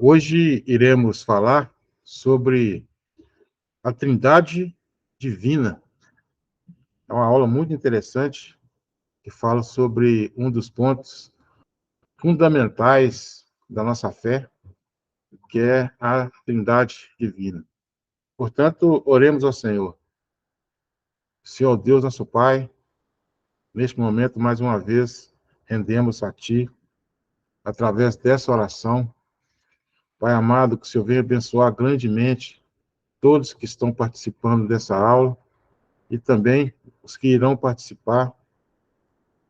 Hoje iremos falar sobre a Trindade Divina. É uma aula muito interessante que fala sobre um dos pontos fundamentais da nossa fé, que é a Trindade Divina. Portanto, oremos ao Senhor. Senhor Deus, nosso Pai, neste momento, mais uma vez, rendemos a Ti, através dessa oração. Pai amado, que o Senhor venha abençoar grandemente todos que estão participando dessa aula, e também os que irão participar.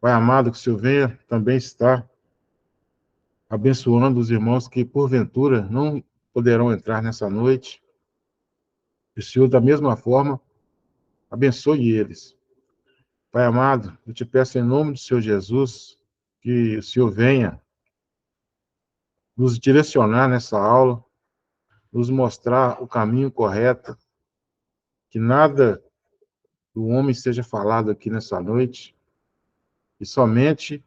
Pai amado, que o Senhor venha também estar abençoando os irmãos que, porventura, não poderão entrar nessa noite. Que o Senhor, da mesma forma, abençoe eles. Pai amado, eu te peço em nome do Senhor Jesus, que o Senhor venha nos direcionar nessa aula, nos mostrar o caminho correto, que nada do homem seja falado aqui nessa noite, e somente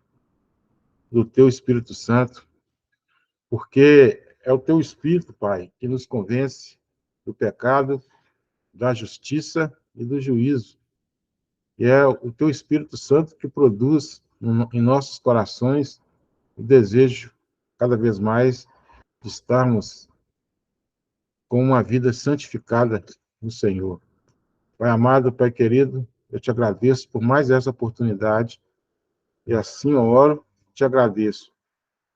do teu Espírito Santo, porque é o teu Espírito, Pai, que nos convence do pecado, da justiça e do juízo. E é o teu Espírito Santo que produz em nossos corações o desejo, cada vez mais, de estarmos com uma vida santificada no Senhor. Pai amado, Pai querido, eu te agradeço por mais essa oportunidade, e assim eu oro, te agradeço.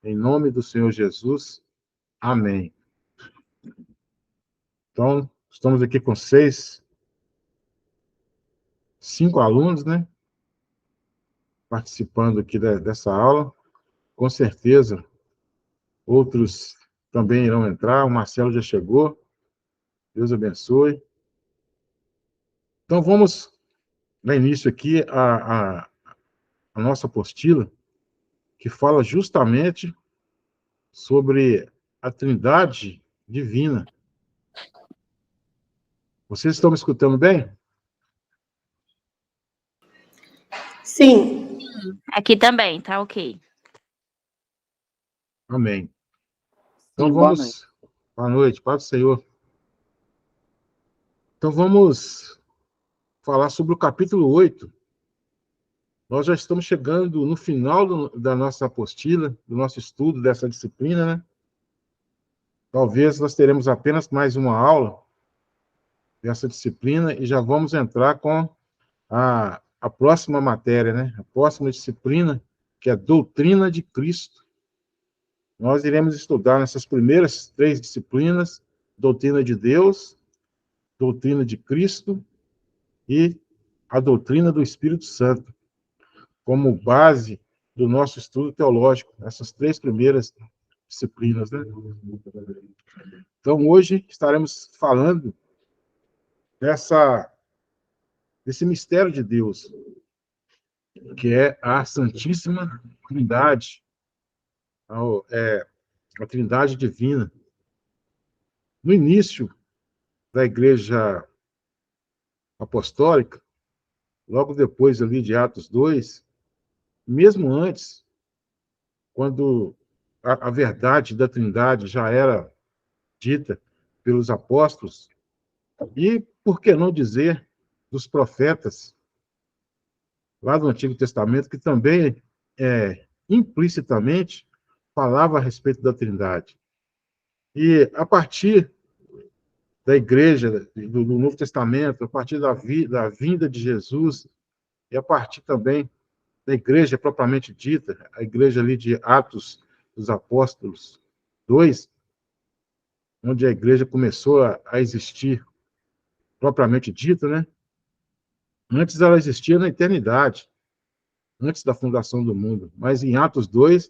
Em nome do Senhor Jesus, amém. Então, estamos aqui com cinco alunos, né, participando aqui dessa aula. Com certeza, outros também irão entrar. O Marcelo já chegou. Deus abençoe. Então, vamos dar início aqui a nossa apostila, que fala justamente sobre a Trindade Divina. Vocês estão me escutando bem? Sim. Aqui também, tá ok. Amém. Então, Sim, vamos... Boa noite, paz do Senhor. Então, vamos falar sobre o capítulo 8. Nós já estamos chegando no final da nossa apostila, do nosso estudo dessa disciplina, né? Talvez nós teremos apenas mais uma aula dessa disciplina e já vamos entrar com a próxima matéria, né? A próxima disciplina, que é a doutrina de Cristo. Nós iremos estudar nessas primeiras 3 disciplinas, doutrina de Deus, doutrina de Cristo e a doutrina do Espírito Santo, como base do nosso estudo teológico, essas 3 primeiras disciplinas, né? Então, hoje estaremos falando desse mistério de Deus, que é a Santíssima Trindade, a Trindade Divina. No início da Igreja Apostólica, logo depois ali de Atos 2, mesmo antes, quando a verdade da Trindade já era dita pelos apóstolos, e, por que não dizer, dos profetas, lá do Antigo Testamento, que também, implicitamente, falava a respeito da Trindade. E, a partir da Igreja, do Novo Testamento, a partir da vinda de Jesus, e a partir também da Igreja propriamente dita, a Igreja ali de Atos dos Apóstolos 2, onde a Igreja começou a existir propriamente dita, né? Antes ela existia na eternidade, antes da fundação do mundo, mas em Atos 2,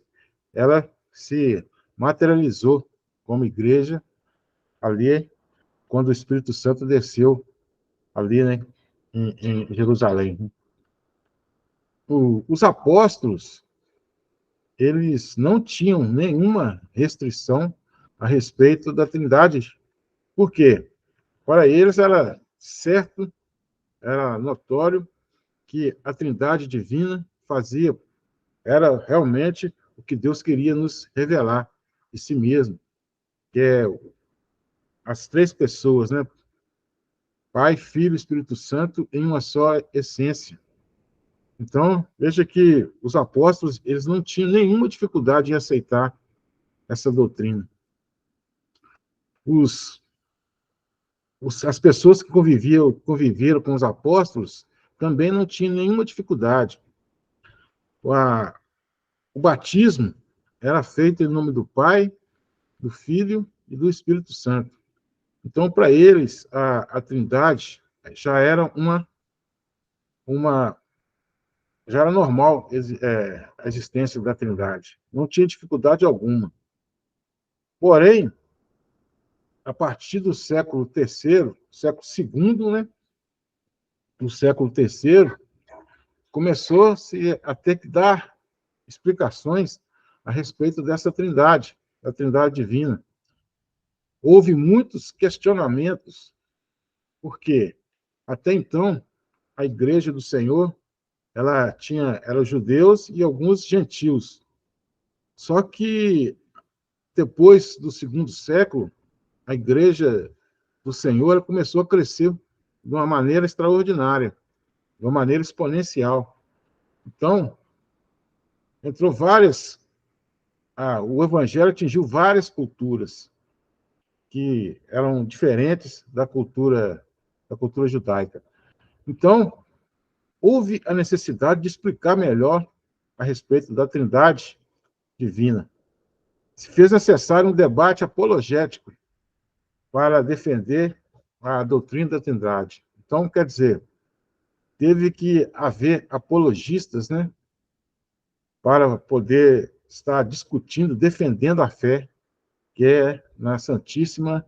ela se materializou como igreja ali, quando o Espírito Santo desceu ali, né, em Jerusalém. Os apóstolos, eles não tinham nenhuma restrição a respeito da Trindade. Por quê? Para eles era certo, era notório que a Trindade divina era realmente o que Deus queria nos revelar de si mesmo. que é as três pessoas, né? Pai, Filho e Espírito Santo em uma só essência. Então, veja que os apóstolos, eles não tinham nenhuma dificuldade em aceitar essa doutrina. As pessoas que conviveram com os apóstolos também não tinham nenhuma dificuldade. O batismo era feito em nome do Pai, do Filho e do Espírito Santo. Então, para eles, a Trindade já era já era normal a existência da Trindade. Não tinha dificuldade alguma. Porém, a partir do século III, século II, né, do século III, começou-se a ter que dar explicações a respeito dessa Trindade, da Trindade divina. Houve muitos questionamentos, porque até então a Igreja do Senhor ela era judeus e alguns gentios. Só que depois do segundo século, a Igreja do Senhor começou a crescer de uma maneira extraordinária, de uma maneira exponencial. Então, entrou o Evangelho atingiu várias culturas que eram diferentes da cultura judaica. Então, houve a necessidade de explicar melhor a respeito da Trindade divina. Se fez necessário um debate apologético para defender a doutrina da Trindade. Então, quer dizer, teve que haver apologistas, né, para poder estar discutindo, defendendo a fé que é na Santíssima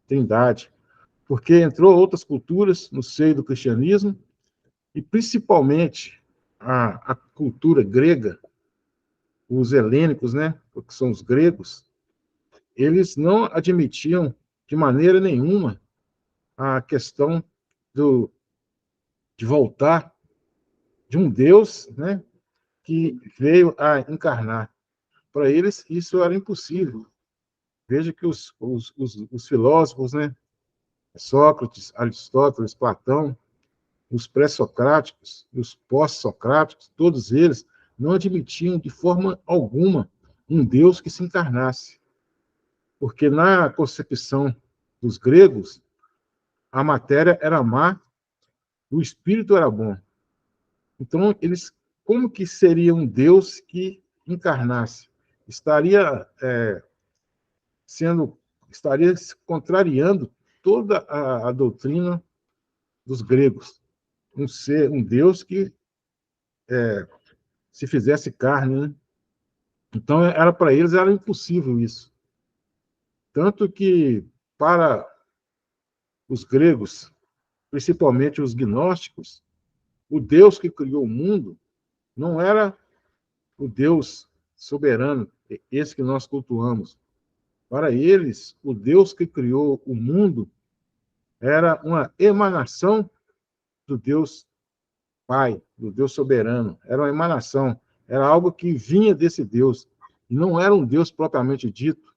Trindade. Porque entrou outras culturas no seio do cristianismo, e principalmente a cultura grega, os helênicos, né, que são os gregos, eles não admitiam de maneira nenhuma a questão de voltar de um Deus, né, que veio a encarnar. Para eles, isso era impossível. Veja que os filósofos, né, Sócrates, Aristóteles, Platão, os pré-socráticos e os pós-socráticos, todos eles não admitiam de forma alguma um Deus que se encarnasse. Porque na concepção dos gregos, a matéria era má, o espírito era bom. Então, como que seria um Deus que encarnasse? Estaria estaria se contrariando toda a doutrina dos gregos. Um Deus que se fizesse carne, né? Então, para eles era impossível isso. Tanto que, para os gregos, principalmente os gnósticos, o Deus que criou o mundo não era o Deus soberano, esse que nós cultuamos. Para eles, o Deus que criou o mundo era uma emanação do Deus Pai, do Deus soberano. Era uma emanação, era algo que vinha desse Deus. E não era um Deus propriamente dito,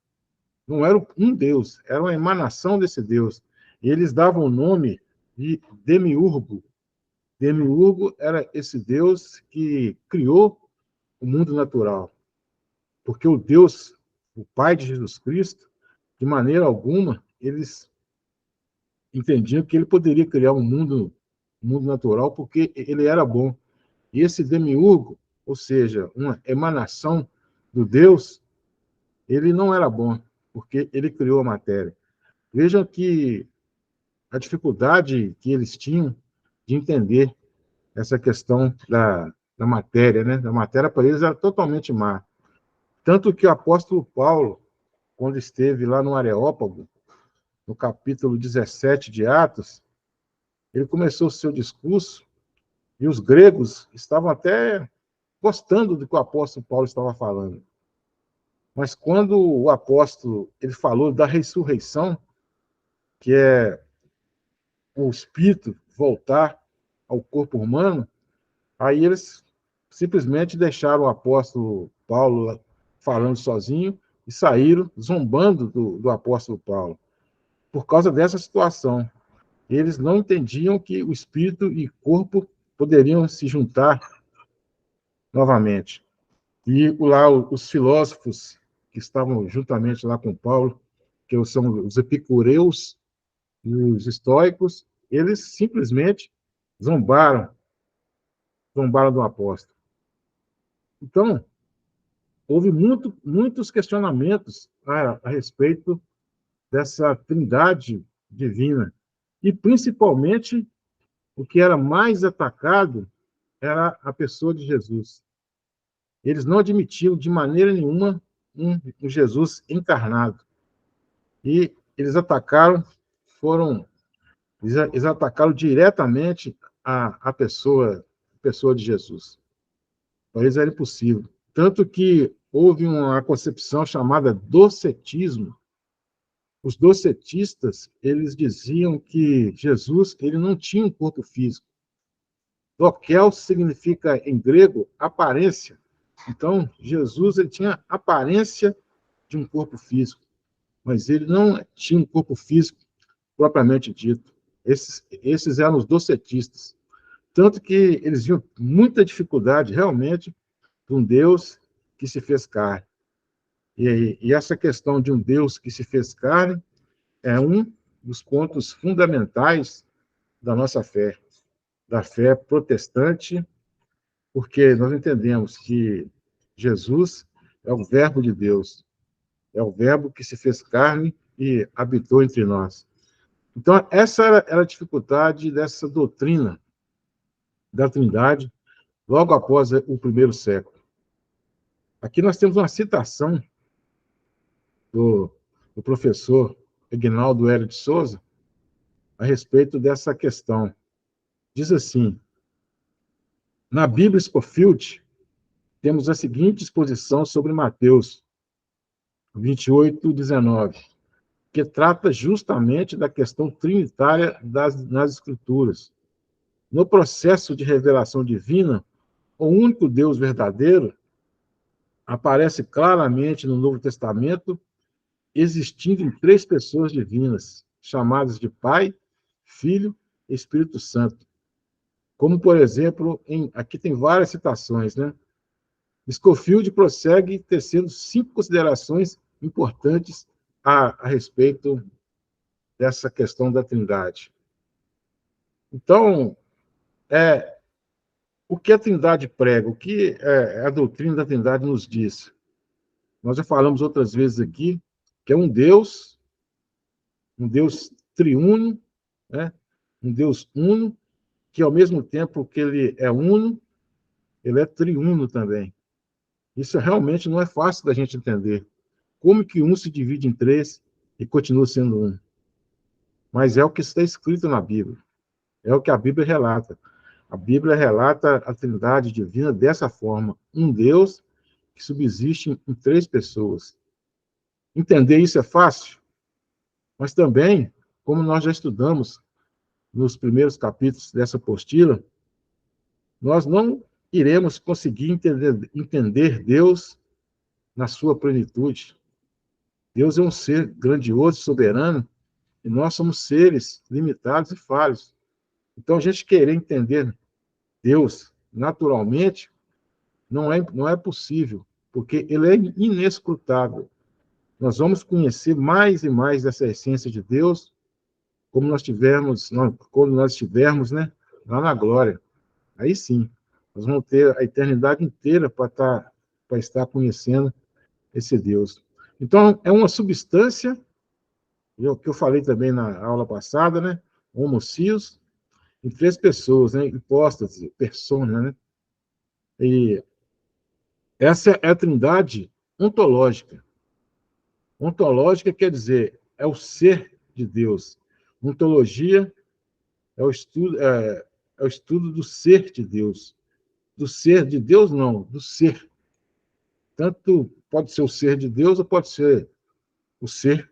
não era um Deus, era uma emanação desse Deus. E eles davam o nome de Demiurgo. Demiurgo era esse Deus que criou o mundo natural. Porque o Deus, o Pai de Jesus Cristo, de maneira alguma, eles entendiam que ele poderia criar um mundo natural porque ele era bom. E esse demiurgo, ou seja, uma emanação do Deus, ele não era bom, porque ele criou a matéria. Vejam que a dificuldade que eles tinham de entender essa questão da matéria, né? A matéria para eles era totalmente má. Tanto que o apóstolo Paulo, quando esteve lá no Areópago, no capítulo 17 de Atos, ele começou o seu discurso e os gregos estavam até gostando do que o apóstolo Paulo estava falando. Mas quando o apóstolo ele falou da ressurreição, que é o espírito voltar ao corpo humano, aí eles simplesmente deixaram o apóstolo Paulo falando sozinho, e saíram zombando do apóstolo Paulo, por causa dessa situação. Eles não entendiam que o espírito e corpo poderiam se juntar novamente. E lá os filósofos que estavam juntamente lá com Paulo, que são os epicureus e os estoicos, eles simplesmente zombaram do apóstolo. Então, houve muitos questionamentos a respeito dessa trindade divina. E, principalmente, o que era mais atacado era a pessoa de Jesus. Eles não admitiam, de maneira nenhuma, um Jesus encarnado. E eles atacaram diretamente a pessoa de Jesus. Para eles era impossível. Tanto que houve uma concepção chamada docetismo. Os docetistas, eles diziam que Jesus ele não tinha um corpo físico. Dokel significa, em grego, aparência. Então, Jesus ele tinha aparência de um corpo físico, mas ele não tinha um corpo físico propriamente dito. Esses eram os docetistas. Tanto que eles viam muita dificuldade, realmente, de um Deus que se fez carne. E essa questão de um Deus que se fez carne é um dos pontos fundamentais da nossa fé, da fé protestante, porque nós entendemos que Jesus é o Verbo de Deus, é o Verbo que se fez carne e habitou entre nós. Então, essa era a dificuldade dessa doutrina da Trindade, logo após o primeiro século. Aqui nós temos uma citação do professor Aguinaldo Hélio de Souza a respeito dessa questão. Diz assim: na Bíblia Scofield, temos a seguinte exposição sobre Mateus 28:19, que trata justamente da questão trinitária nas Escrituras. No processo de revelação divina, o único Deus verdadeiro aparece claramente no Novo Testamento, existindo em 3 pessoas divinas, chamadas de Pai, Filho e Espírito Santo. Como, por exemplo, aqui tem várias citações, né? Scofield prossegue tecendo 5 considerações importantes a respeito dessa questão da Trindade. Então, o que a Trindade prega? O que a doutrina da Trindade nos diz? Nós já falamos outras vezes aqui que é um Deus triuno, né? Um Deus uno, que ao mesmo tempo que ele é uno, ele é triuno também. Isso realmente não é fácil da gente entender. Como que um se divide em 3 e continua sendo um? Mas é o que está escrito na Bíblia. É o que a Bíblia relata. A Bíblia relata a Trindade divina dessa forma. Um Deus que subsiste em 3 pessoas. Entender isso é fácil, mas também, como nós já estudamos nos primeiros capítulos dessa apostila, nós não iremos conseguir entender Deus na sua plenitude. Deus é um ser grandioso e soberano, e nós somos seres limitados e falhos. Então, a gente querer entender Deus naturalmente não é possível, porque ele é inescrutável. Nós vamos conhecer mais e mais dessa essência de Deus quando nós estivermos, né, lá na glória. Aí sim, nós vamos ter a eternidade inteira para estar conhecendo esse Deus. Então, é uma substância, que eu falei também na aula passada, né? Homocios, em 3 pessoas, né? Hipóstase, persona, né? E essa é a trindade ontológica. Ontológica quer dizer, é o ser de Deus. Ontologia é o estudo do ser de Deus. Do ser de Deus, não, do ser. Tanto pode ser o ser de Deus ou pode ser o ser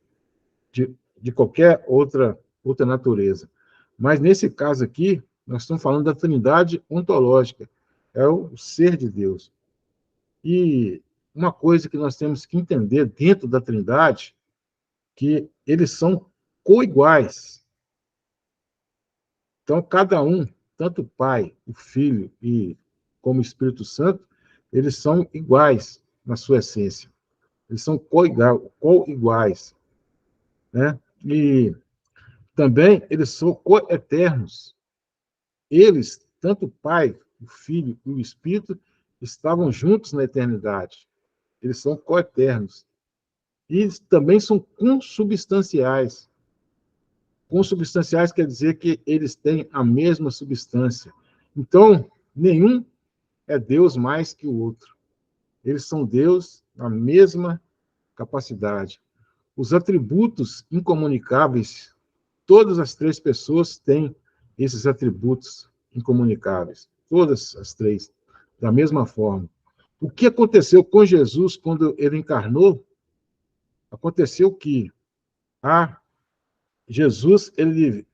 de qualquer outra natureza. Mas, nesse caso aqui, nós estamos falando da trindade ontológica. É o ser de Deus. E uma coisa que nós temos que entender dentro da Trindade, que eles são coiguais. Então, cada um, tanto o Pai, o Filho e como o Espírito Santo, eles são iguais na sua essência. Eles são co-iguais, né? E também eles são co-eternos. Eles, tanto o Pai, o Filho e o Espírito, estavam juntos na eternidade. Eles são co-eternos. E também são consubstanciais. Consubstanciais quer dizer que eles têm a mesma substância. Então, nenhum é Deus mais que o outro. Eles são Deus na mesma capacidade. Os atributos incomunicáveis, todas as três pessoas têm esses atributos incomunicáveis. Todas as três, da mesma forma. O que aconteceu com Jesus quando ele encarnou? Aconteceu que Jesus, ele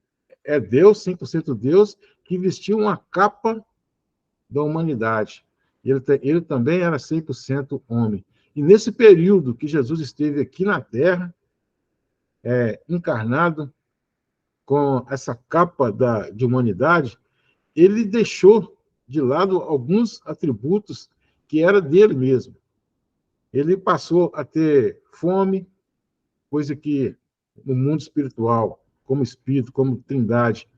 é Deus, 100% Deus, que vestiu uma capa da humanidade. Ele também era 100% homem. E nesse período que Jesus esteve aqui na Terra, encarnado, com essa capa de humanidade, ele deixou de lado alguns atributos que era dele mesmo. Ele passou a ter fome, coisa que no mundo espiritual, como espírito, como trindade,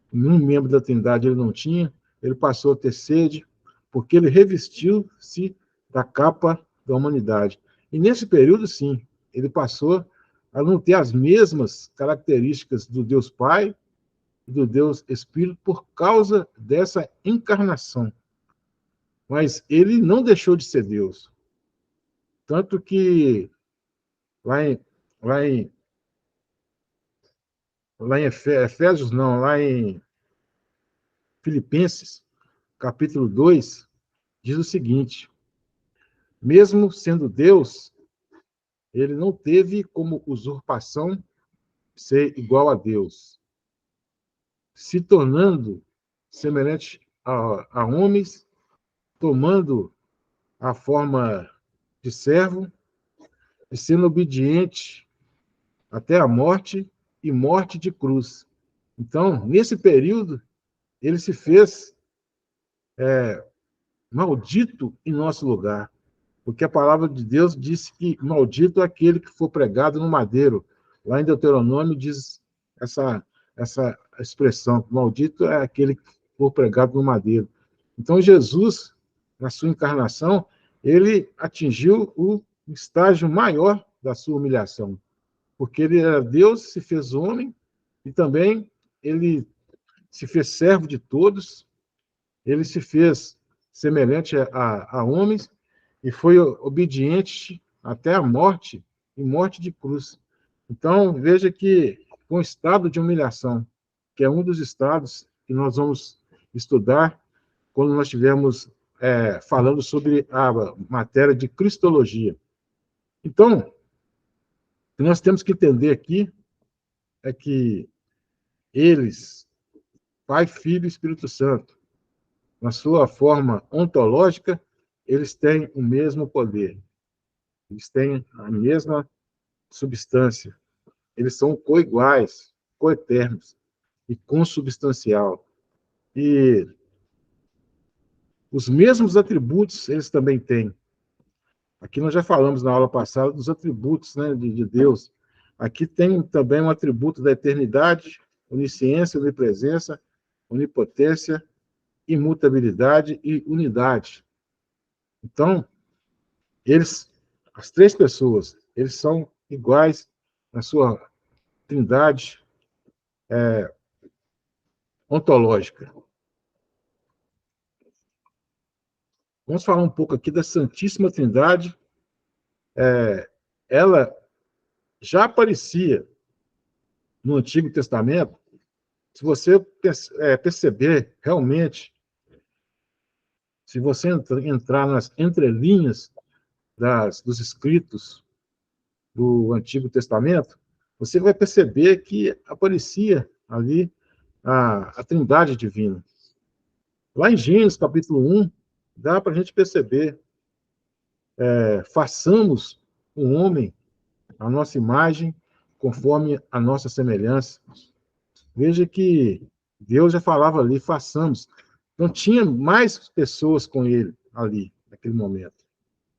nenhum membro da trindade ele não tinha. Ele passou a ter sede, porque ele revestiu-se da capa da humanidade. E nesse período, sim, ele passou a não ter as mesmas características do Deus Pai e do Deus Espírito por causa dessa encarnação. Mas ele não deixou de ser Deus. Tanto que lá em, lá em, lá em Efésios, não, lá em Filipenses, capítulo 2, diz o seguinte: mesmo sendo Deus, ele não teve como usurpação ser igual a Deus, se tornando semelhante a homens, tomando a forma de servo e sendo obediente até a morte e morte de cruz. Então, nesse período, ele se fez maldito em nosso lugar, porque a palavra de Deus disse que maldito é aquele que for pregado no madeiro. Lá em Deuteronômio diz essa expressão, maldito é aquele que for pregado no madeiro. Então, Jesus, na sua encarnação, ele atingiu o estágio maior da sua humilhação, porque ele era Deus, se fez homem, e também ele se fez servo de todos, ele se fez semelhante a homens, e foi obediente até a morte, e morte de cruz. Então, veja que com o estado de humilhação, que é um dos estados que nós vamos estudar quando nós estivermos falando sobre a matéria de cristologia. Então, o que nós temos que entender aqui é que eles, Pai, Filho e Espírito Santo, na sua forma ontológica, eles têm o mesmo poder, eles têm a mesma substância, eles são coiguais, coeternos e consubstancial. E os mesmos atributos eles também têm. Aqui nós já falamos na aula passada dos atributos, né, de Deus. Aqui tem também um atributo da eternidade, onisciência, onipresença, onipotência, imutabilidade e unidade. Então, as três pessoas, eles são iguais na sua trindade ontológica. Vamos falar um pouco aqui da Santíssima Trindade. Ela já aparecia no Antigo Testamento. Se você perceber realmente, se você entrar nas entrelinhas dos escritos do Antigo Testamento, você vai perceber que aparecia ali a Trindade Divina. Lá em Gênesis, capítulo 1, dá para a gente perceber façamos um homem à nossa imagem, conforme a nossa semelhança. Veja que Deus já falava ali, façamos. Então, tinha mais pessoas com ele ali, naquele momento.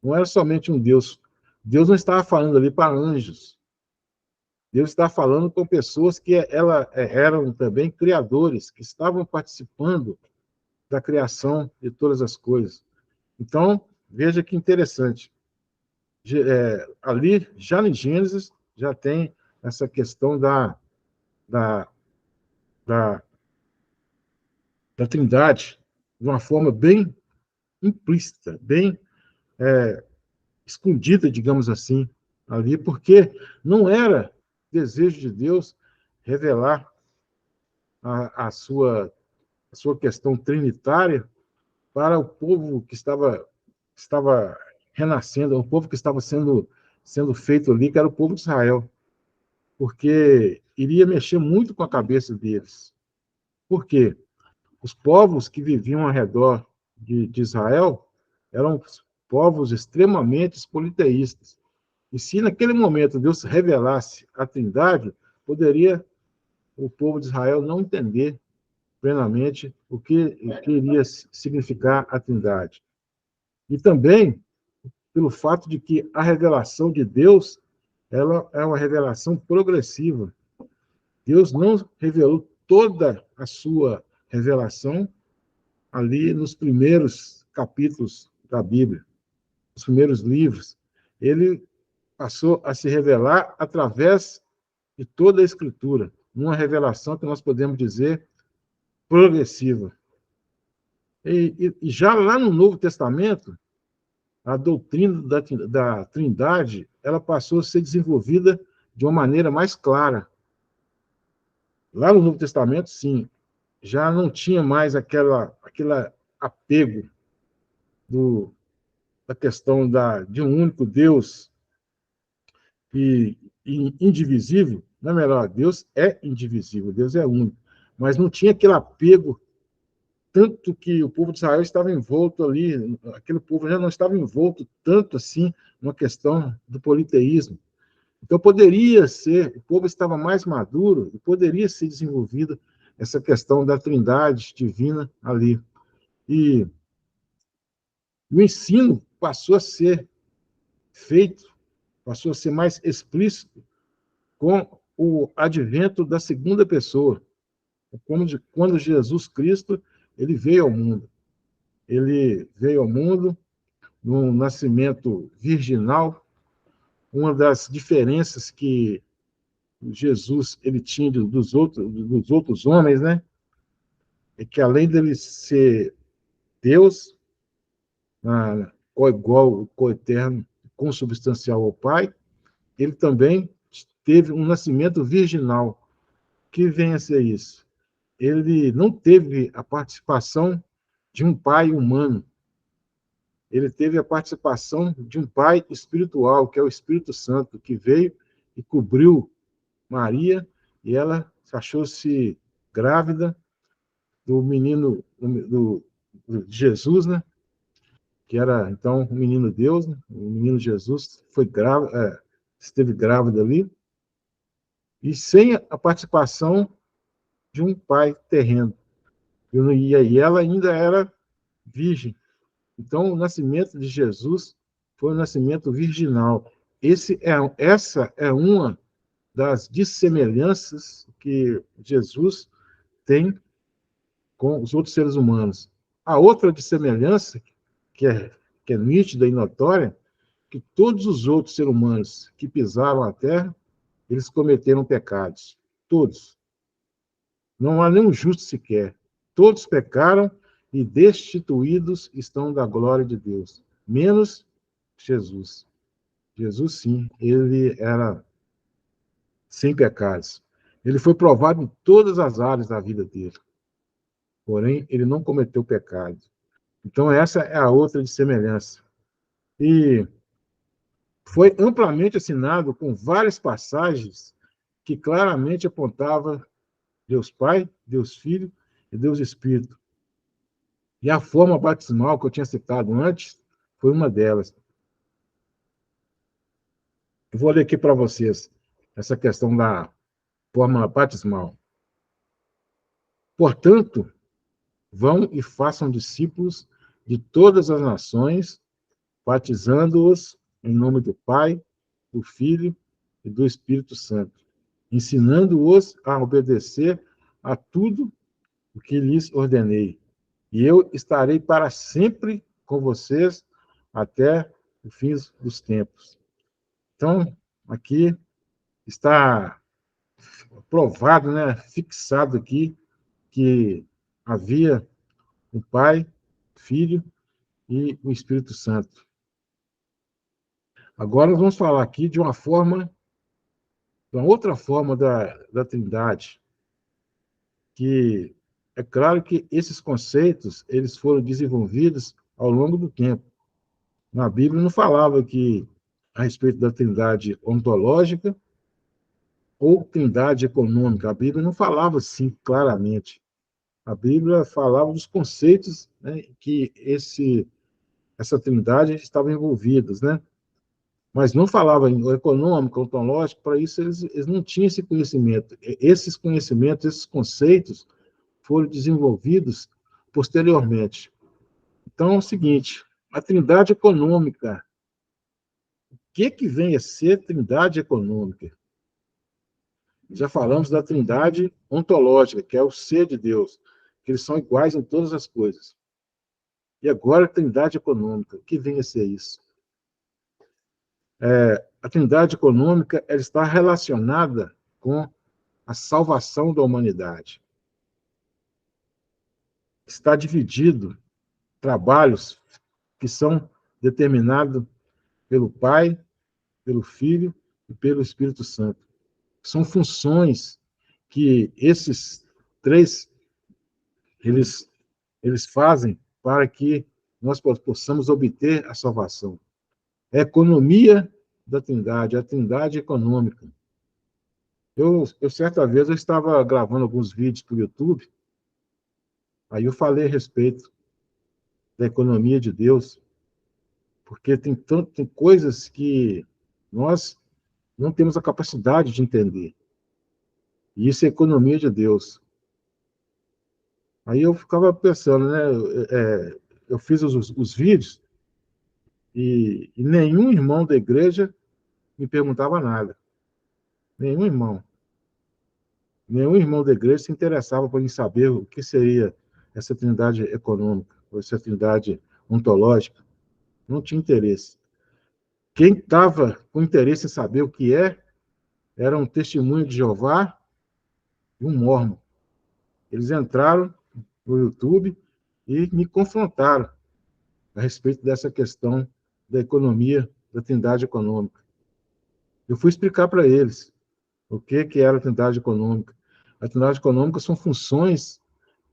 Não era somente um Deus. Deus não estava falando ali para anjos. Deus estava falando com pessoas que eram também criadores, que estavam participando da criação de todas as coisas. Então, veja que interessante. Ali, já em Gênesis, já tem essa questão da, da, da Trindade, de uma forma bem implícita, bem escondida, digamos assim, ali, porque não era desejo de Deus revelar a sua questão trinitária para o povo que estava renascendo, o povo que estava sendo feito ali, que era o povo de Israel, porque iria mexer muito com a cabeça deles. Por quê? Os povos que viviam ao redor de Israel eram povos extremamente politeístas. E se naquele momento Deus revelasse a Trindade, poderia o povo de Israel não entender plenamente o que iria significar a Trindade. E também pelo fato de que a revelação de Deus ela é uma revelação progressiva. Deus não revelou toda a sua revelação ali nos primeiros capítulos da Bíblia, nos primeiros livros. Ele passou a se revelar através de toda a Escritura, uma revelação que nós podemos dizer progressiva. E já lá no Novo Testamento, a doutrina da Trindade ela passou a ser desenvolvida de uma maneira mais clara. Lá no Novo Testamento, sim, já não tinha mais aquele apego da questão de um único Deus e indivisível. Não é melhor, Deus é indivisível, Deus é único. Mas não tinha aquele apego, tanto que o povo de Israel estava envolto ali, aquele povo já não estava envolto tanto assim na questão do politeísmo. Então, poderia ser, o povo estava mais maduro e poderia ser desenvolvida essa questão da trindade divina ali. E o ensino passou a ser feito, passou a ser mais explícito com o advento da segunda pessoa, quando Jesus Cristo ele veio ao mundo. Ele veio ao mundo num nascimento virginal. Uma das diferenças que Jesus ele tinha dos outros homens, né? É que além dele ser Deus, igual, coeterno, consubstancial ao Pai, ele também teve um nascimento virginal. Que vem a ser isso? Ele não teve a participação de um pai humano. Ele teve a participação de um pai espiritual, que é o Espírito Santo, que veio e cobriu Maria, e ela achou-se grávida do menino, do Jesus, né? Que era, então, o menino Deus, né? O menino Jesus, esteve grávida ali, e sem a participação de um pai terreno. E ela ainda era virgem. Então, o nascimento de Jesus foi um nascimento virginal. Essa é uma das dissemelhanças que Jesus tem com os outros seres humanos. A outra dissemelhança, que é, que é nítida e notória, que todos os outros seres humanos que pisaram a terra, eles cometeram pecados. Todos. Não há nenhum justo sequer. Todos pecaram e destituídos estão da glória de Deus. Menos Jesus. Jesus, sim, ele era sem pecados. Ele foi provado em todas as áreas da vida dele. Porém, ele não cometeu pecado. Então, essa é a outra de semelhança. E foi amplamente assinado com várias passagens que claramente apontava Deus Pai, Deus Filho e Deus Espírito. E a forma batismal que eu tinha citado antes foi uma delas. Eu vou ler aqui para vocês essa questão da fórmula batismal. Portanto, vão e façam discípulos de todas as nações, batizando-os em nome do Pai, do Filho e do Espírito Santo, ensinando-os a obedecer a tudo o que lhes ordenei. E eu estarei para sempre com vocês até o fim dos tempos. Então, aqui está provado, né, fixado aqui, que havia o Pai, o Filho e o Espírito Santo. Agora nós vamos falar aqui de uma outra forma da Trindade, que é claro que esses conceitos eles foram desenvolvidos ao longo do tempo. Na Bíblia não falava que a respeito da Trindade ontológica ou Trindade econômica. A Bíblia não falava assim claramente. A Bíblia falava dos conceitos, né, que essa Trindade estava envolvidas, né? Mas não falava em econômico, ontológico, para isso eles não tinham esse conhecimento. Esses conhecimentos, esses conceitos foram desenvolvidos posteriormente. Então, é o seguinte, a Trindade econômica, o que vem a ser Trindade econômica? Já falamos da Trindade ontológica, que é o ser de Deus, que eles são iguais em todas as coisas. E agora a Trindade econômica, o que vem a ser isso? A Trindade econômica ela está relacionada com a salvação da humanidade. Está dividido trabalhos que são determinados pelo Pai, pelo Filho e pelo Espírito Santo. São funções que esses três eles fazem para que nós possamos obter a salvação. É a economia da Trindade, a Trindade econômica. Certa vez, eu estava gravando alguns vídeos para o YouTube, aí eu falei a respeito da economia de Deus, porque tem coisas que nós não temos a capacidade de entender. E isso é economia de Deus. Aí eu ficava pensando, né? Eu fiz os vídeos e nenhum irmão da igreja me perguntava nada. Nenhum irmão. Nenhum irmão da igreja se interessava por saber o que seria essa trindade econômica, ou essa trindade ontológica. Não tinha interesse. Quem estava com interesse em saber o que era um testemunho de Jeová e um mórmon. Eles entraram no YouTube e me confrontaram a respeito dessa questão da economia, da trindade econômica. Eu fui explicar para eles o que era a trindade econômica. A trindade econômica são funções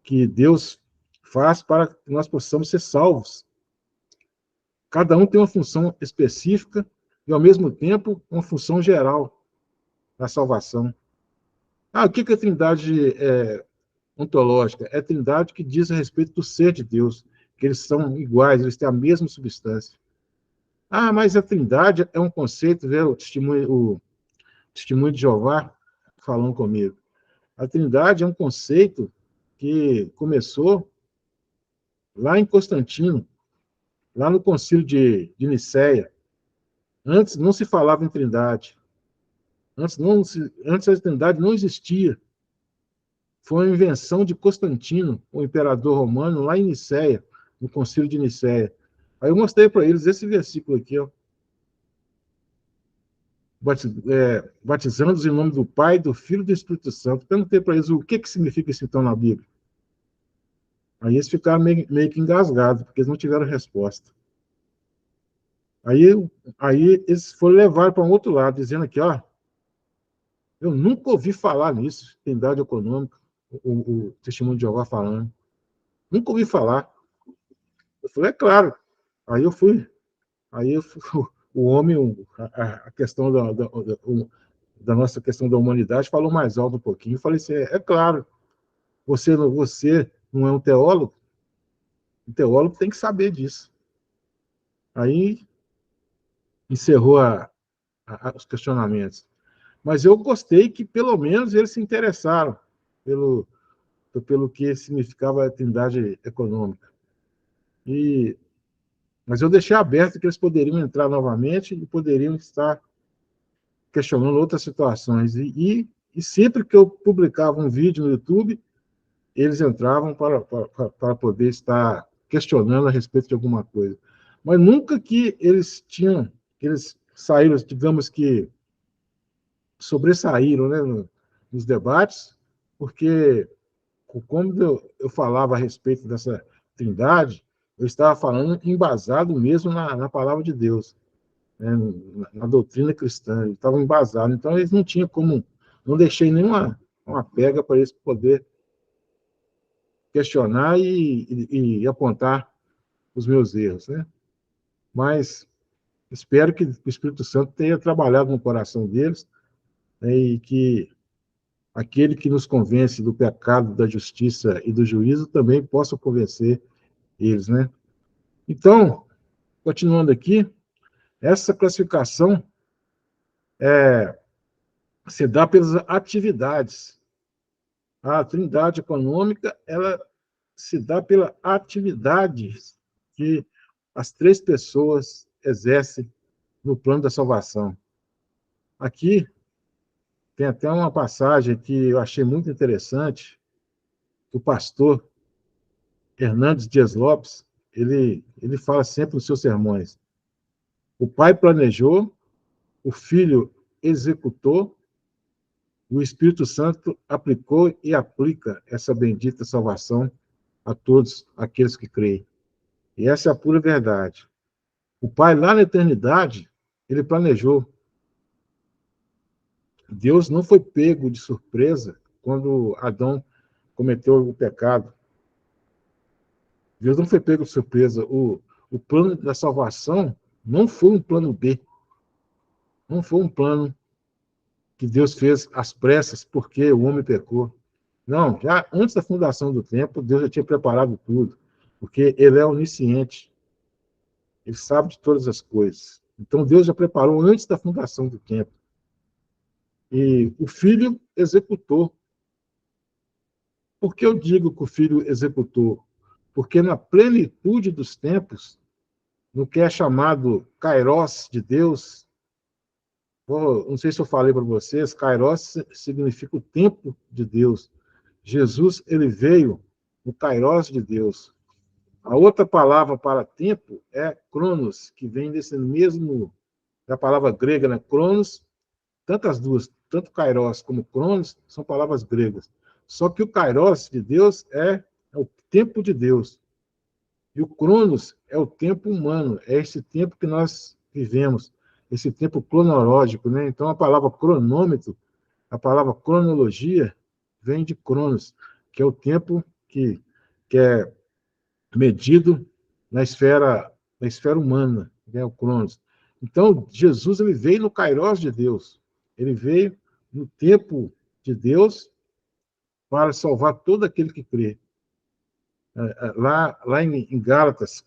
que Deus faz para que nós possamos ser salvos. Cada um tem uma função específica e, ao mesmo tempo, uma função geral da salvação. O que é a trindade ontológica? É a trindade que diz a respeito do ser de Deus, que eles são iguais, eles têm a mesma substância. Mas a trindade é um conceito, o testemunho de Jeová falando comigo. A trindade é um conceito que começou lá em Constantino, lá no concílio de Nicéia. Antes não se falava em trindade. Antes a trindade não existia. Foi uma invenção de Constantino, o imperador romano, lá em Nicéia, no concílio de Nicéia. Aí eu mostrei para eles esse versículo aqui, ó. Batizando-os em nome do Pai, do Filho e do Espírito Santo. Perguntei para eles o que significa isso então na Bíblia. Aí eles ficaram meio que engasgados, porque eles não tiveram resposta. Aí eles foram levar para um outro lado, dizendo aqui, ó, eu nunca ouvi falar nisso, trindade econômica, o testemunho de Jeová falando. Nunca ouvi falar. Eu falei, é claro. Aí eu fui o homem, a questão da nossa questão da humanidade, falou mais alto um pouquinho. Eu falei assim, é claro, você não é um teólogo? O teólogo tem que saber disso. Aí encerrou os questionamentos. Mas eu gostei que, pelo menos, eles se interessaram pelo que significava a Trindade econômica. Mas eu deixei aberto que eles poderiam entrar novamente e poderiam estar questionando outras situações. E sempre que eu publicava um vídeo no YouTube, eles entravam para poder estar questionando a respeito de alguma coisa. Mas nunca que eles saíram, digamos que sobressaíram, né, nos debates, porque como eu falava a respeito dessa trindade, eu estava falando embasado mesmo na palavra de Deus, né, na doutrina cristã, estava embasado. Então, eles não tinham como, não deixei nenhuma uma pega para eles poder questionar e apontar os meus erros, né? Mas espero que o Espírito Santo tenha trabalhado no coração deles, né, e que aquele que nos convence do pecado, da justiça e do juízo também possa convencer eles, né? Então, continuando aqui, essa classificação se dá pelas atividades. A trindade econômica, ela se dá pela atividades que as três pessoas exercem no plano da salvação. Aqui tem até uma passagem que eu achei muito interessante, o pastor Hernandes Dias Lopes, ele fala sempre nos seus sermões: o Pai planejou, o Filho executou, o Espírito Santo aplicou e aplica essa bendita salvação a todos aqueles que creem. E essa é a pura verdade. O Pai, lá na eternidade, ele planejou. Deus não foi pego de surpresa quando Adão cometeu o pecado. Deus não foi pego de surpresa. O plano da salvação não foi um plano B. Não foi um plano que Deus fez às pressas porque o homem pecou. Não, já antes da fundação do tempo, Deus já tinha preparado tudo, porque ele é onisciente. Ele sabe de todas as coisas. Então, Deus já preparou antes da fundação do tempo. E o Filho executou. Por que eu digo que o Filho executou? Porque na plenitude dos tempos, no que é chamado Kairos de Deus, não sei se eu falei para vocês, Kairos significa o tempo de Deus. Jesus, ele veio no Kairos de Deus. A outra palavra para tempo é Cronos, que vem desse mesmo, da palavra grega, né? Cronos, tanto as duas, tanto Kairos como Cronos, são palavras gregas. Só que o Kairos de Deus é o tempo de Deus. E o Cronos é o tempo humano, é esse tempo que nós vivemos, esse tempo cronológico, né? Então, a palavra cronômetro, a palavra cronologia, vem de Cronos, que é o tempo que é medido na esfera humana, né? O Cronos. Então, Jesus ele veio no Kairos de Deus, ele veio no tempo de Deus para salvar todo aquele que crê. Lá em Gálatas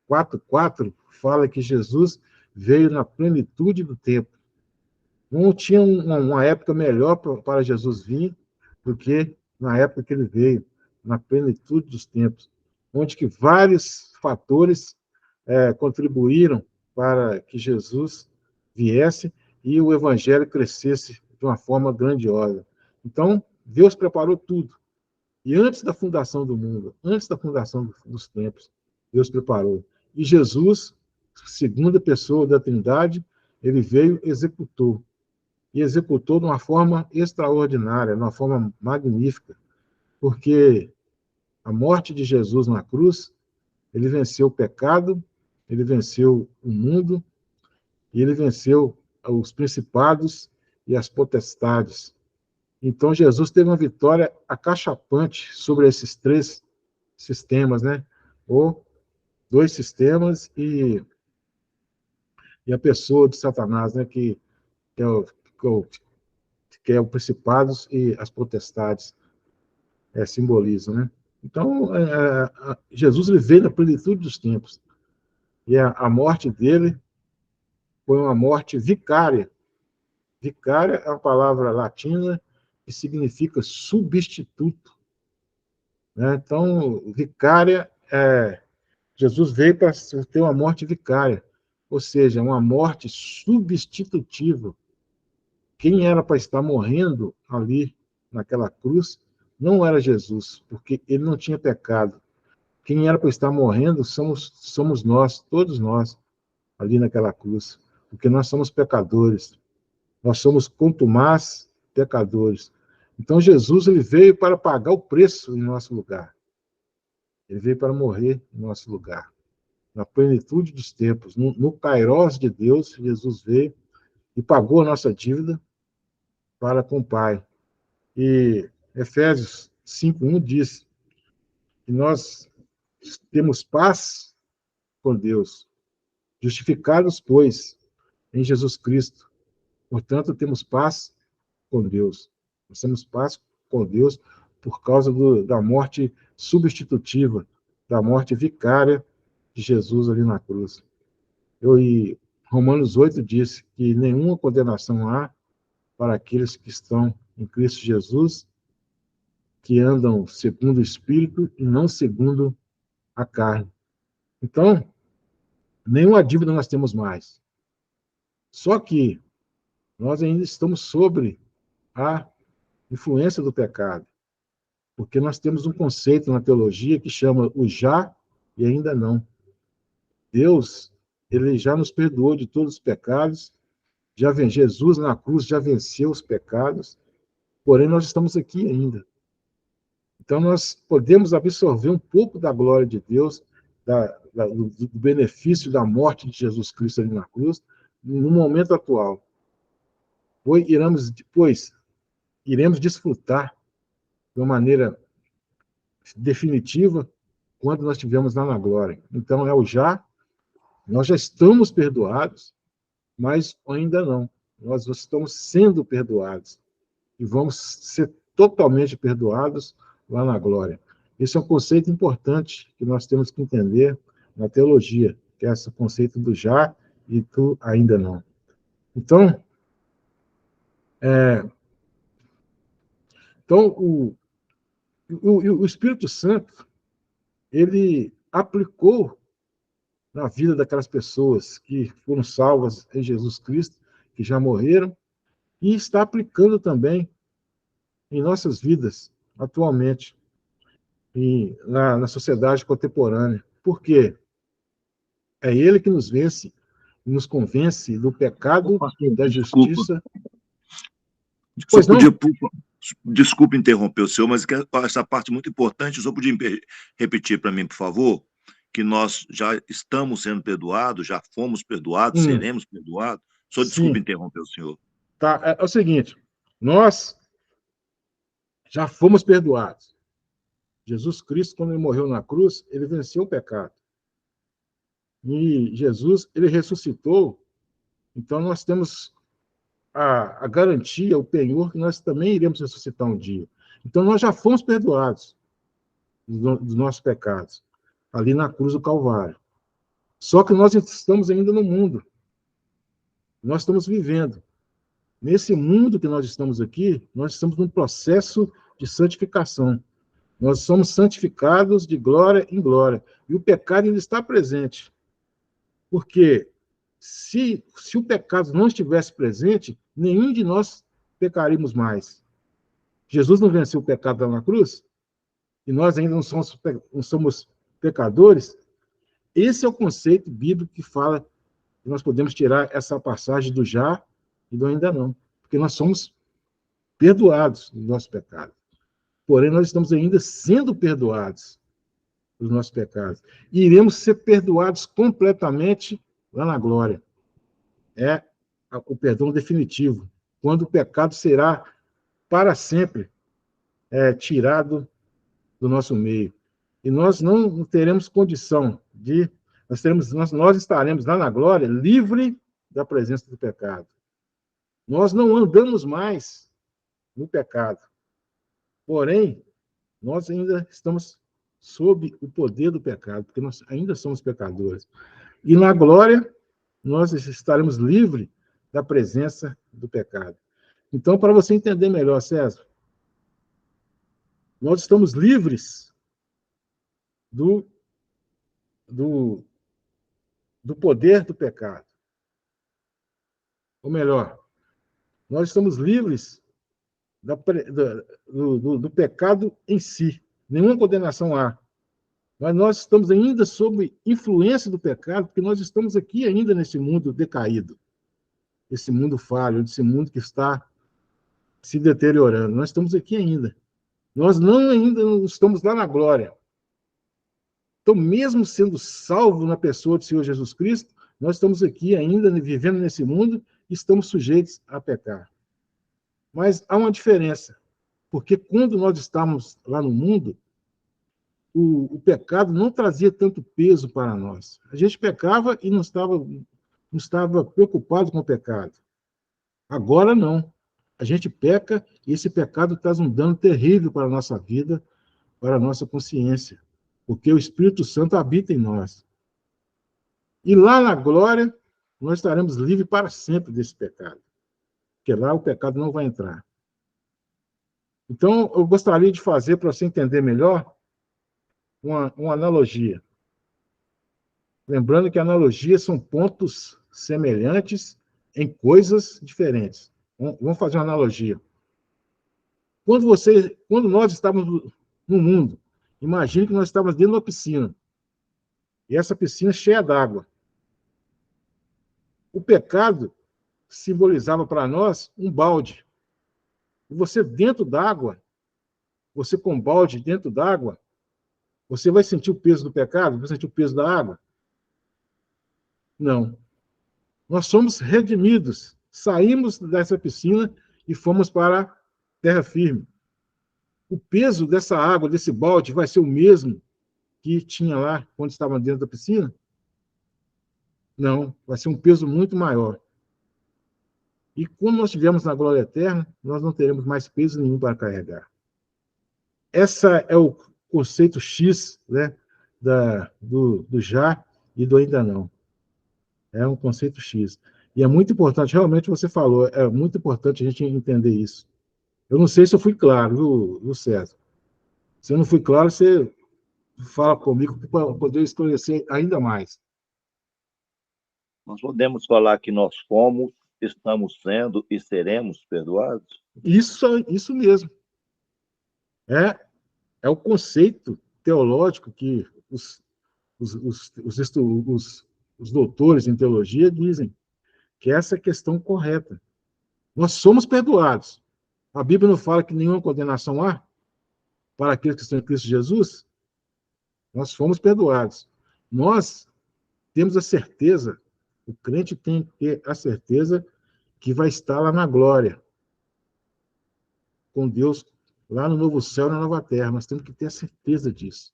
4:4 fala que Jesus veio na plenitude do tempo. Não tinha uma época melhor para Jesus vir do que na época que ele veio, na plenitude dos tempos, onde que vários fatores contribuíram para que Jesus viesse e o evangelho crescesse de uma forma grandiosa. Então, Deus preparou tudo. E antes da fundação do mundo, antes da fundação dos tempos, Deus preparou. E Jesus, segunda pessoa da Trindade, ele veio e executou. E executou de uma forma extraordinária, de uma forma magnífica, porque a morte de Jesus na cruz, ele venceu o pecado, ele venceu o mundo, e ele venceu os principados e as potestades. Então, Jesus teve uma vitória acachapante sobre esses três sistemas, né? Ou dois sistemas e a pessoa de Satanás, né? Que é o, que é o, que é o principados e as potestades simbolizam, né? Então, Jesus ele veio na plenitude dos tempos. E a morte dele foi uma morte vicária Vicária é uma palavra latina que significa substituto, né? Então, vicária, Jesus veio para ter uma morte vicária, ou seja, uma morte substitutiva. Quem era para estar morrendo ali naquela cruz não era Jesus, porque ele não tinha pecado. Quem era para estar morrendo somos nós, todos nós, ali naquela cruz, porque nós somos pecadores. Nós somos contumaz pecadores. Então Jesus ele veio para pagar o preço em nosso lugar. Ele veio para morrer em nosso lugar. Na plenitude dos tempos, no Kairós de Deus, Jesus veio e pagou a nossa dívida para com o Pai. E Efésios 5:1 diz que nós temos paz com Deus, justificados, pois, em Jesus Cristo. Portanto, temos paz com Deus. Nós temos paz com Deus por causa da morte substitutiva, da morte vicária de Jesus ali na cruz. E Romanos 8 diz que nenhuma condenação há para aqueles que estão em Cristo Jesus, que andam segundo o Espírito e não segundo a carne. Então, nenhuma dívida nós temos mais. Só que nós ainda estamos sobre a influência do pecado, porque nós temos um conceito na teologia que chama o já e ainda não. Deus, ele já nos perdoou de todos os pecados, Jesus na cruz já venceu os pecados, porém nós estamos aqui ainda. Então nós podemos absorver um pouco da glória de Deus, do benefício da morte de Jesus Cristo ali na cruz, no momento atual. Depois, iremos desfrutar de uma maneira definitiva quando nós estivermos lá na glória. Então, nós já estamos perdoados, mas ainda não. Nós estamos sendo perdoados e vamos ser totalmente perdoados lá na glória. Esse é um conceito importante que nós temos que entender na teologia, que é esse conceito do já e do ainda não. Então, o Espírito Santo, ele aplicou na vida daquelas pessoas que foram salvas em Jesus Cristo, que já morreram, e está aplicando também em nossas vidas, atualmente, na sociedade contemporânea. Por quê? É ele que nos vence, nos convence do pecado, da justiça. Pois não? Desculpe interromper o senhor, mas essa parte muito importante, o senhor podia repetir para mim, por favor? Que nós já estamos sendo perdoados, já fomos perdoados, seremos perdoados. Só desculpe interromper o senhor. Tá, é o seguinte, nós já fomos perdoados. Jesus Cristo, quando ele morreu na cruz, ele venceu o pecado. E Jesus, ele ressuscitou, então nós temos a garantia, o penhor, que nós também iremos ressuscitar um dia. Então nós já fomos perdoados dos nossos pecados, ali na cruz do Calvário. Só que nós estamos ainda no mundo. Nós estamos vivendo. Nesse mundo que nós estamos aqui, nós estamos num processo de santificação. Nós somos santificados de glória em glória. E o pecado ainda está presente. Porque se o pecado não estivesse presente, nenhum de nós pecaríamos mais. Jesus não venceu o pecado lá na cruz? E nós ainda não somos pecadores? Esse é o conceito bíblico que fala que nós podemos tirar essa passagem do já e do ainda não. Porque nós somos perdoados dos nossos pecados. Porém, nós estamos ainda sendo perdoados dos nossos pecados. E iremos ser perdoados completamente lá na glória. É o perdão definitivo, quando o pecado será para sempre tirado do nosso meio. E nós não teremos condição de... Nós estaremos lá na glória livre da presença do pecado. Nós não andamos mais no pecado. Porém, nós ainda estamos sob o poder do pecado, porque nós ainda somos pecadores. E na glória, nós estaremos livres da presença do pecado. Então, para você entender melhor, César, nós estamos livres do, do, do poder do pecado. Ou melhor, nós estamos livres do pecado em si. Nenhuma condenação há. Mas nós estamos ainda sob influência do pecado, porque nós estamos aqui ainda nesse mundo decaído, esse mundo falho, esse mundo que está se deteriorando. Nós estamos aqui ainda. Nós ainda não estamos lá na glória. Então, mesmo sendo salvo na pessoa do Senhor Jesus Cristo, nós estamos aqui ainda vivendo nesse mundo e estamos sujeitos a pecar. Mas há uma diferença, porque quando nós estávamos lá no mundo, o pecado não trazia tanto peso para nós. A gente pecava e não estava preocupado com o pecado. Agora não. A gente peca e esse pecado traz um dano terrível para a nossa vida, para a nossa consciência, porque o Espírito Santo habita em nós. E lá na glória, nós estaremos livres para sempre desse pecado, porque lá o pecado não vai entrar. Então, eu gostaria de fazer, para você entender melhor, uma analogia. Lembrando que analogias são pontos semelhantes em coisas diferentes. Vamos fazer uma analogia. Quando nós estávamos no mundo, imagine que nós estávamos dentro de uma piscina. E essa piscina cheia d'água. O pecado simbolizava para nós um balde. E você dentro d'água, você com balde dentro d'água, você vai sentir o peso do pecado? Vai sentir o peso da água? Não. Nós somos redimidos. Saímos dessa piscina e fomos para a terra firme. O peso dessa água, desse balde, vai ser o mesmo que tinha lá quando estava dentro da piscina? Não. Vai ser um peso muito maior. E quando nós estivermos na glória eterna, nós não teremos mais peso nenhum para carregar. Essa é o conceito X, né, do já e do ainda não. É um conceito X. E é muito importante, realmente você falou, é muito importante a gente entender isso. Eu não sei se eu fui claro, viu, César? Se eu não fui claro, você fala comigo para poder esclarecer ainda mais. Nós podemos falar que nós fomos, estamos sendo e seremos perdoados? Isso mesmo. É o conceito teológico que os doutores em teologia dizem, que essa é a questão correta. Nós somos perdoados. A Bíblia não fala que nenhuma condenação há para aqueles que estão em Cristo Jesus? Nós fomos perdoados. Nós temos a certeza, o crente tem que ter a certeza que vai estar lá na glória, com Deus, lá no novo céu e na nova terra. Nós temos que ter a certeza disso,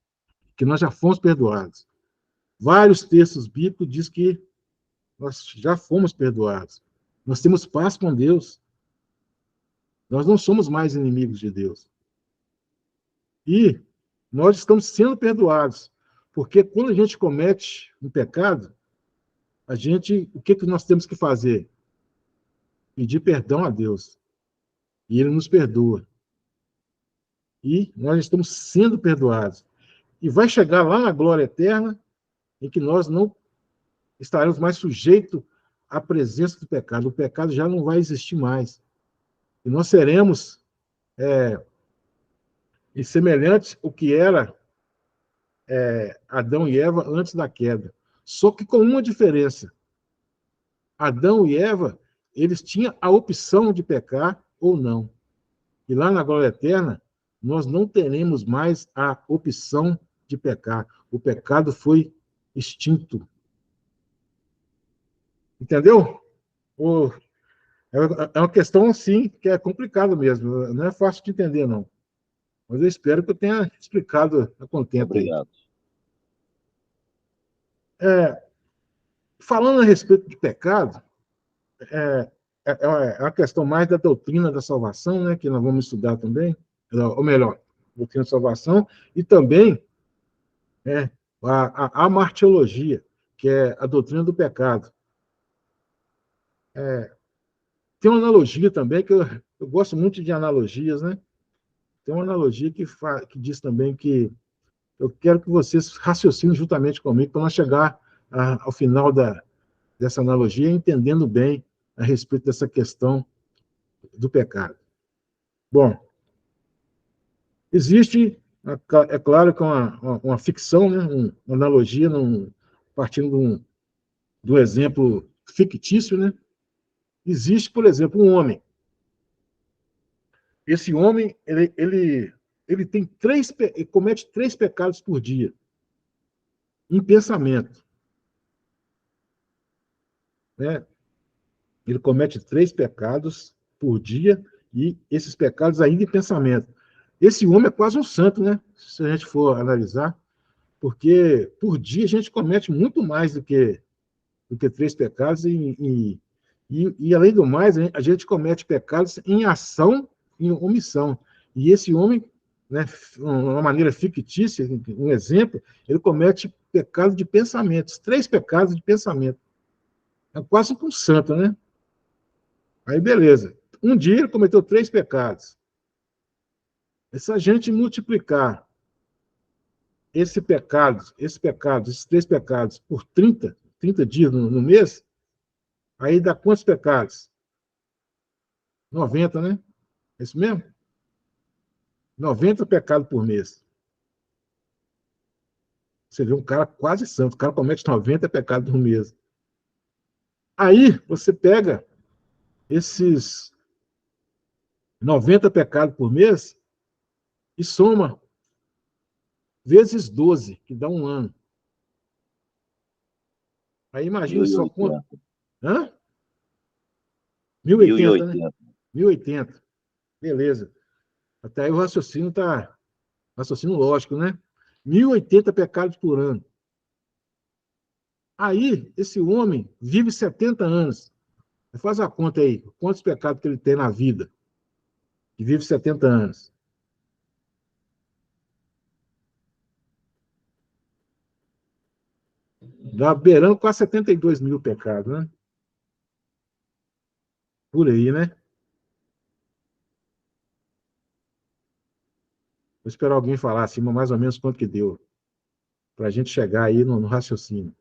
que nós já fomos perdoados. Vários textos bíblicos dizem que nós já fomos perdoados. Nós temos paz com Deus. Nós não somos mais inimigos de Deus. E nós estamos sendo perdoados. Porque quando a gente comete um pecado, o que nós temos que fazer? Pedir perdão a Deus. E Ele nos perdoa. E nós estamos sendo perdoados. E vai chegar lá na glória eterna, em que nós não estaremos mais sujeitos à presença do pecado. O pecado já não vai existir mais. E nós seremos semelhantes ao que era Adão e Eva antes da queda. Só que com uma diferença. Adão e Eva, eles tinham a opção de pecar ou não. E lá na glória eterna, nós não teremos mais a opção de pecar. O pecado foi extinto. Entendeu? É uma questão, assim, que é complicada mesmo. Não é fácil de entender, não. Mas eu espero que eu tenha explicado a contento. Obrigado. Falando a respeito de pecado, é uma questão mais da doutrina da salvação, né, que nós vamos estudar também, ou melhor, doutrina da salvação, e também a amartiologia, que é a doutrina do pecado. Tem uma analogia também, que eu gosto muito de analogias, né? Tem uma analogia que diz também que eu quero que vocês raciocinem juntamente comigo para nós chegar ao final dessa analogia, entendendo bem a respeito dessa questão do pecado. Bom, existe, é claro que uma ficção, né? Uma analogia, partindo do exemplo fictício, né? Existe, por exemplo, um homem. Esse homem, ele tem ele comete 3 pecados por dia, em pensamento. Né? Ele comete 3 pecados por dia, e esses pecados ainda em pensamento. Esse homem é quase um santo, né? Se a gente for analisar, porque por dia a gente comete muito mais do que 3 pecados, e além do mais, a gente comete pecados em ação e em omissão. E esse homem, né, uma maneira fictícia, um exemplo, ele comete pecado de pensamentos, 3 pecados de pensamento. É quase que um santo, né? Aí, beleza. Um dia ele cometeu 3 pecados. E se a gente multiplicar esses 3 pecados, por 30 dias no mês, aí dá quantos pecados? 90, né? É isso mesmo? 90 pecados por mês. Você vê um cara quase santo, o cara comete 90 pecados por mês. Aí você pega esses 90 pecados por mês e soma vezes 12, que dá um ano. Aí imagina só quanto. Hã? 1080, né? 1080. Beleza. Até aí o raciocínio está. Raciocínio lógico, né? 1080 pecados por ano. Aí, esse homem vive 70 anos. Faz a conta aí, quantos pecados que ele tem na vida, que vive 70 anos. Dá beirando quase 72 mil pecados, né? Por aí, né? Vou esperar alguém falar assim, mais ou menos quanto que deu, para a gente chegar aí no raciocínio.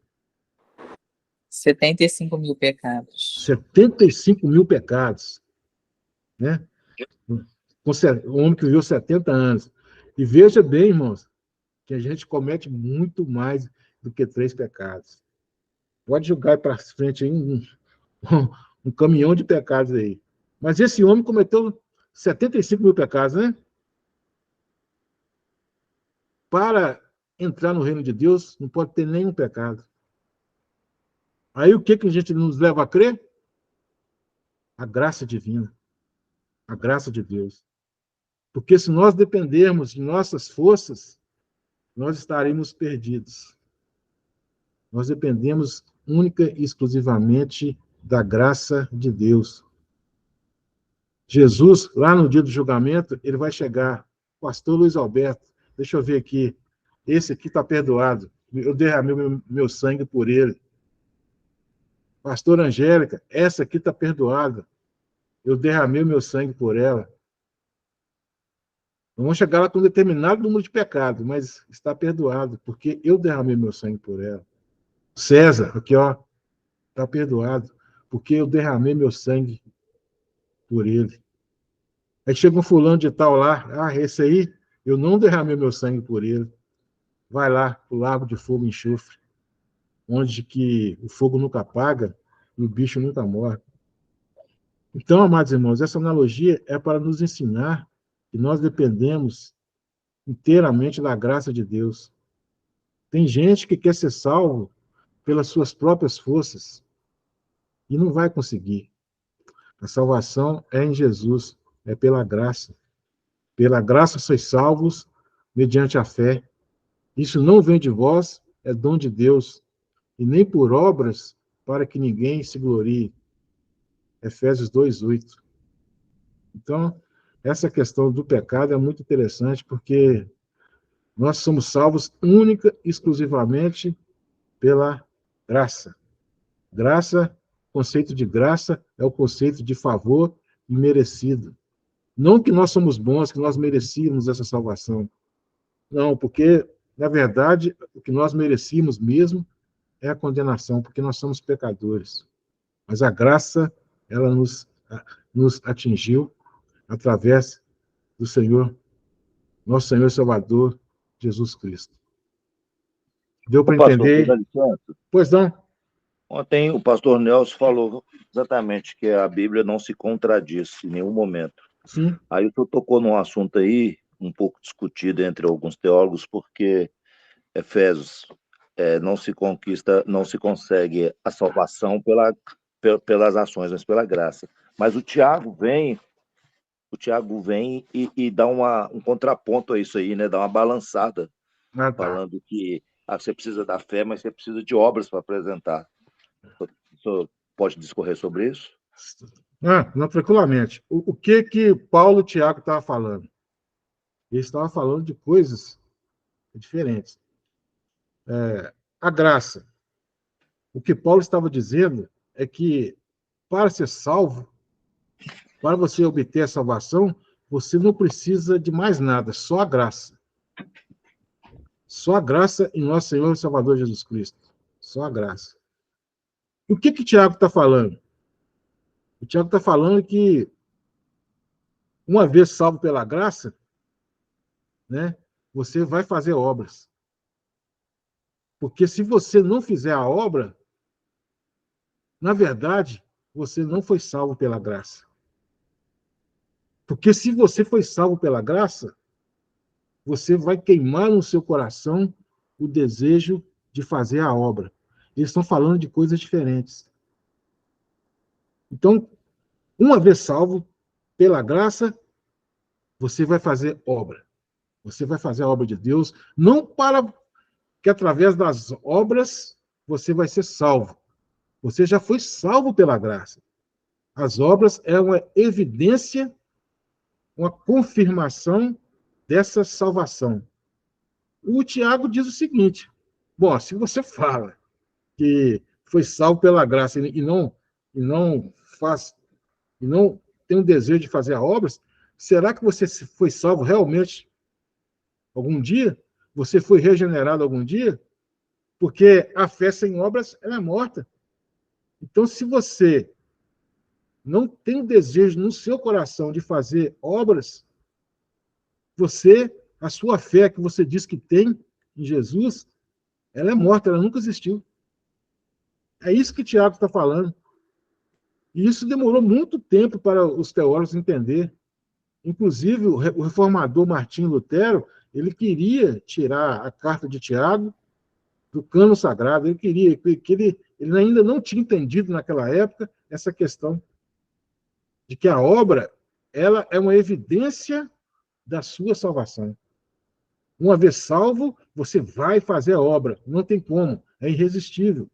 75 mil pecados. 75 mil pecados, né? Um homem que viveu 70 anos. E veja bem, irmãos, que a gente comete muito mais do que 3 pecados. Pode jogar para frente aí um caminhão de pecados aí. Mas esse homem cometeu 75 mil pecados, né? Para entrar no reino de Deus, não pode ter nenhum pecado. Aí o que a gente nos leva a crer? A graça divina. A graça de Deus. Porque se nós dependermos de nossas forças, nós estaremos perdidos. Nós dependemos única e exclusivamente da graça de Deus. Jesus, lá no dia do julgamento, ele vai chegar. Pastor Luiz Alberto, deixa eu ver aqui. Esse aqui está perdoado. Eu derramei meu sangue por ele. Pastor Angélica, essa aqui está perdoada. Eu derramei meu sangue por ela. Não vão chegar lá com um determinado número de pecados, mas está perdoado, porque eu derramei meu sangue por ela. César, aqui, ó, está perdoado, porque eu derramei meu sangue por ele. Aí chega um fulano de tal lá, esse aí, eu não derramei meu sangue por ele. Vai lá, o lago de fogo e enxofre, onde que o fogo nunca apaga e o bicho nunca morre. Então, amados irmãos, essa analogia é para nos ensinar que nós dependemos inteiramente da graça de Deus. Tem gente que quer ser salvo pelas suas próprias forças e não vai conseguir. A salvação é em Jesus, é pela graça. Pela graça sois salvos mediante a fé. Isso não vem de vós, é dom de Deus, e nem por obras para que ninguém se glorie. Efésios 2:8. Então, essa questão do pecado é muito interessante, porque nós somos salvos única e exclusivamente pela graça. Graça O conceito de graça é o conceito de favor imerecido. Não que nós somos bons, que nós merecíamos essa salvação. Não, porque, na verdade, o que nós merecíamos mesmo é a condenação, porque nós somos pecadores. Mas a graça, ela nos atingiu através do Senhor, nosso Senhor e Salvador, Jesus Cristo. Deu para entender? Pois não. Ontem o pastor Nelson falou exatamente que a Bíblia não se contradiz em nenhum momento. Sim. Aí o senhor tocou num assunto aí, um pouco discutido entre alguns teólogos, porque Efésios não se conquista, não se consegue a salvação pelas ações, mas pela graça. Mas o Tiago vem e dá um contraponto a isso aí, né? Dá uma balançada, falando que você precisa da fé, mas você precisa de obras para apresentar. O senhor pode discorrer sobre isso? Não, tranquilamente. O que Paulo e Tiago estavam falando? Eles estavam falando de coisas diferentes. A graça. O que Paulo estava dizendo é que, para ser salvo, para você obter a salvação, você não precisa de mais nada, só a graça. Só a graça em nosso Senhor e Salvador Jesus Cristo. Só a graça. E o que Tiago está falando? O Tiago está falando que, uma vez salvo pela graça, né, você vai fazer obras. Porque se você não fizer a obra, na verdade, você não foi salvo pela graça. Porque se você foi salvo pela graça, você vai queimar no seu coração o desejo de fazer a obra. Eles estão falando de coisas diferentes. Então, uma vez salvo pela graça, você vai fazer obra. Você vai fazer a obra de Deus, não para que através das obras você vai ser salvo. Você já foi salvo pela graça. As obras é uma evidência, uma confirmação dessa salvação. O Tiago diz o seguinte: bom, se você fala que foi salvo pela graça e não tem o desejo de fazer as obras, será que você foi salvo realmente algum dia? Você foi regenerado algum dia? Porque a fé sem obras ela é morta. Então, se você não tem o desejo no seu coração de fazer obras, a sua fé que você diz que tem em Jesus, ela é morta, ela nunca existiu. É isso que Tiago está falando. E isso demorou muito tempo para os teólogos entender. Inclusive, o reformador Martinho Lutero, ele queria tirar a carta de Tiago do cânon sagrado, ele ainda não tinha entendido naquela época essa questão de que a obra ela é uma evidência da sua salvação. Uma vez salvo, você vai fazer a obra. Não tem como. É irresistível.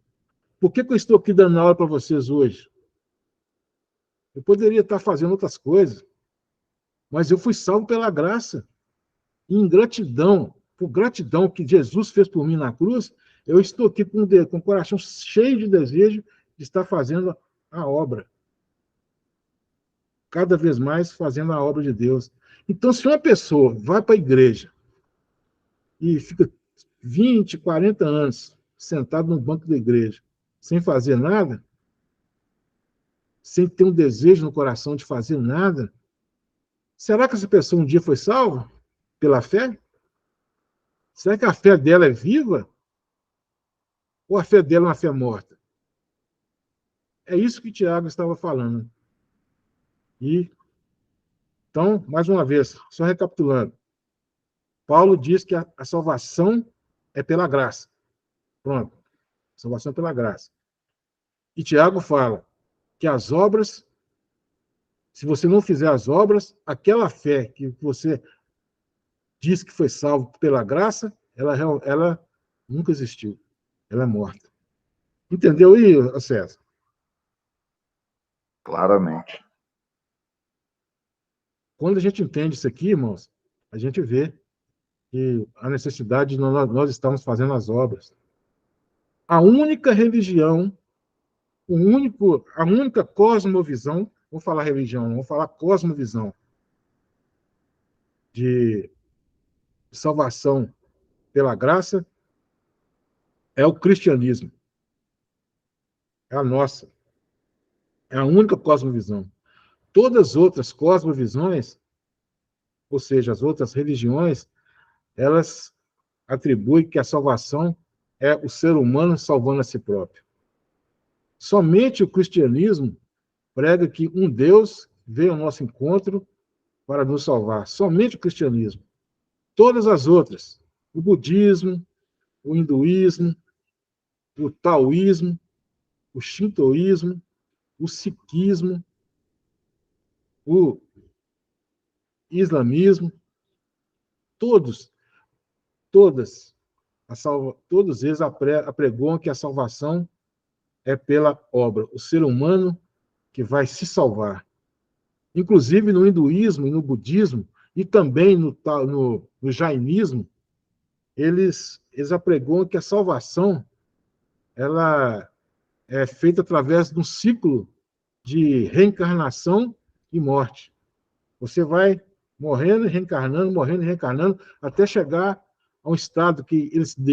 Por que eu estou aqui dando aula para vocês hoje? Eu poderia estar fazendo outras coisas, mas eu fui salvo pela graça. E em gratidão, por gratidão que Jesus fez por mim na cruz, eu estou aqui com o coração cheio de desejo de estar fazendo a obra. Cada vez mais fazendo a obra de Deus. Então, se uma pessoa vai para a igreja e fica 20, 40 anos sentado no banco da igreja, sem fazer nada, sem ter um desejo no coração de fazer nada, será que essa pessoa um dia foi salva pela fé? Será que a fé dela é viva? Ou a fé dela é uma fé morta? É isso que Tiago estava falando. Então, mais uma vez, só recapitulando, Paulo diz que a salvação é pela graça. Pronto. Salvação é pela graça. E Tiago fala que as obras, se você não fizer as obras, aquela fé que você diz que foi salvo pela graça, ela nunca existiu. Ela é morta. Entendeu aí, César? Claramente. Quando a gente entende isso aqui, irmãos, a gente vê que a necessidade de nós estamos fazendo as obras. A única religião a única cosmovisão, vamos falar religião, vamos falar cosmovisão de salvação pela graça é o cristianismo. É a nossa. É a única cosmovisão. Todas as outras cosmovisões, ou seja, as outras religiões, elas atribuem que a salvação é o ser humano salvando a si próprio. Somente o cristianismo prega que um Deus veio ao nosso encontro para nos salvar. Somente o cristianismo. Todas as outras, o budismo, o hinduísmo, o taoísmo, o shintoísmo, o sikhismo, o islamismo, todos eles apregoam que a salvação é pela obra, o ser humano que vai se salvar. Inclusive no hinduísmo e no budismo, e também no jainismo, eles apregoam que a salvação ela é feita através de um ciclo de reencarnação e morte. Você vai morrendo e reencarnando, até chegar a um estado que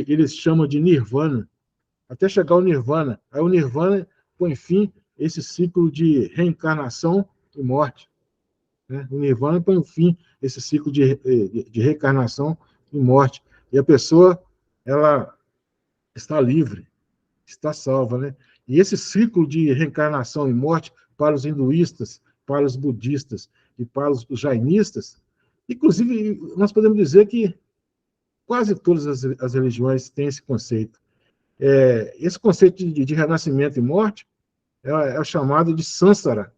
eles chamam de nirvana, até chegar ao nirvana. Aí o nirvana põe fim a esse ciclo de reencarnação e morte. Né? O nirvana põe fim a esse ciclo de reencarnação e morte. E a pessoa, ela está livre, está salva, né? E esse ciclo de reencarnação e morte para os hinduístas, para os budistas e para os jainistas, inclusive, nós podemos dizer que quase todas as religiões têm esse conceito. Esse conceito de renascimento e morte é o chamado de samsara.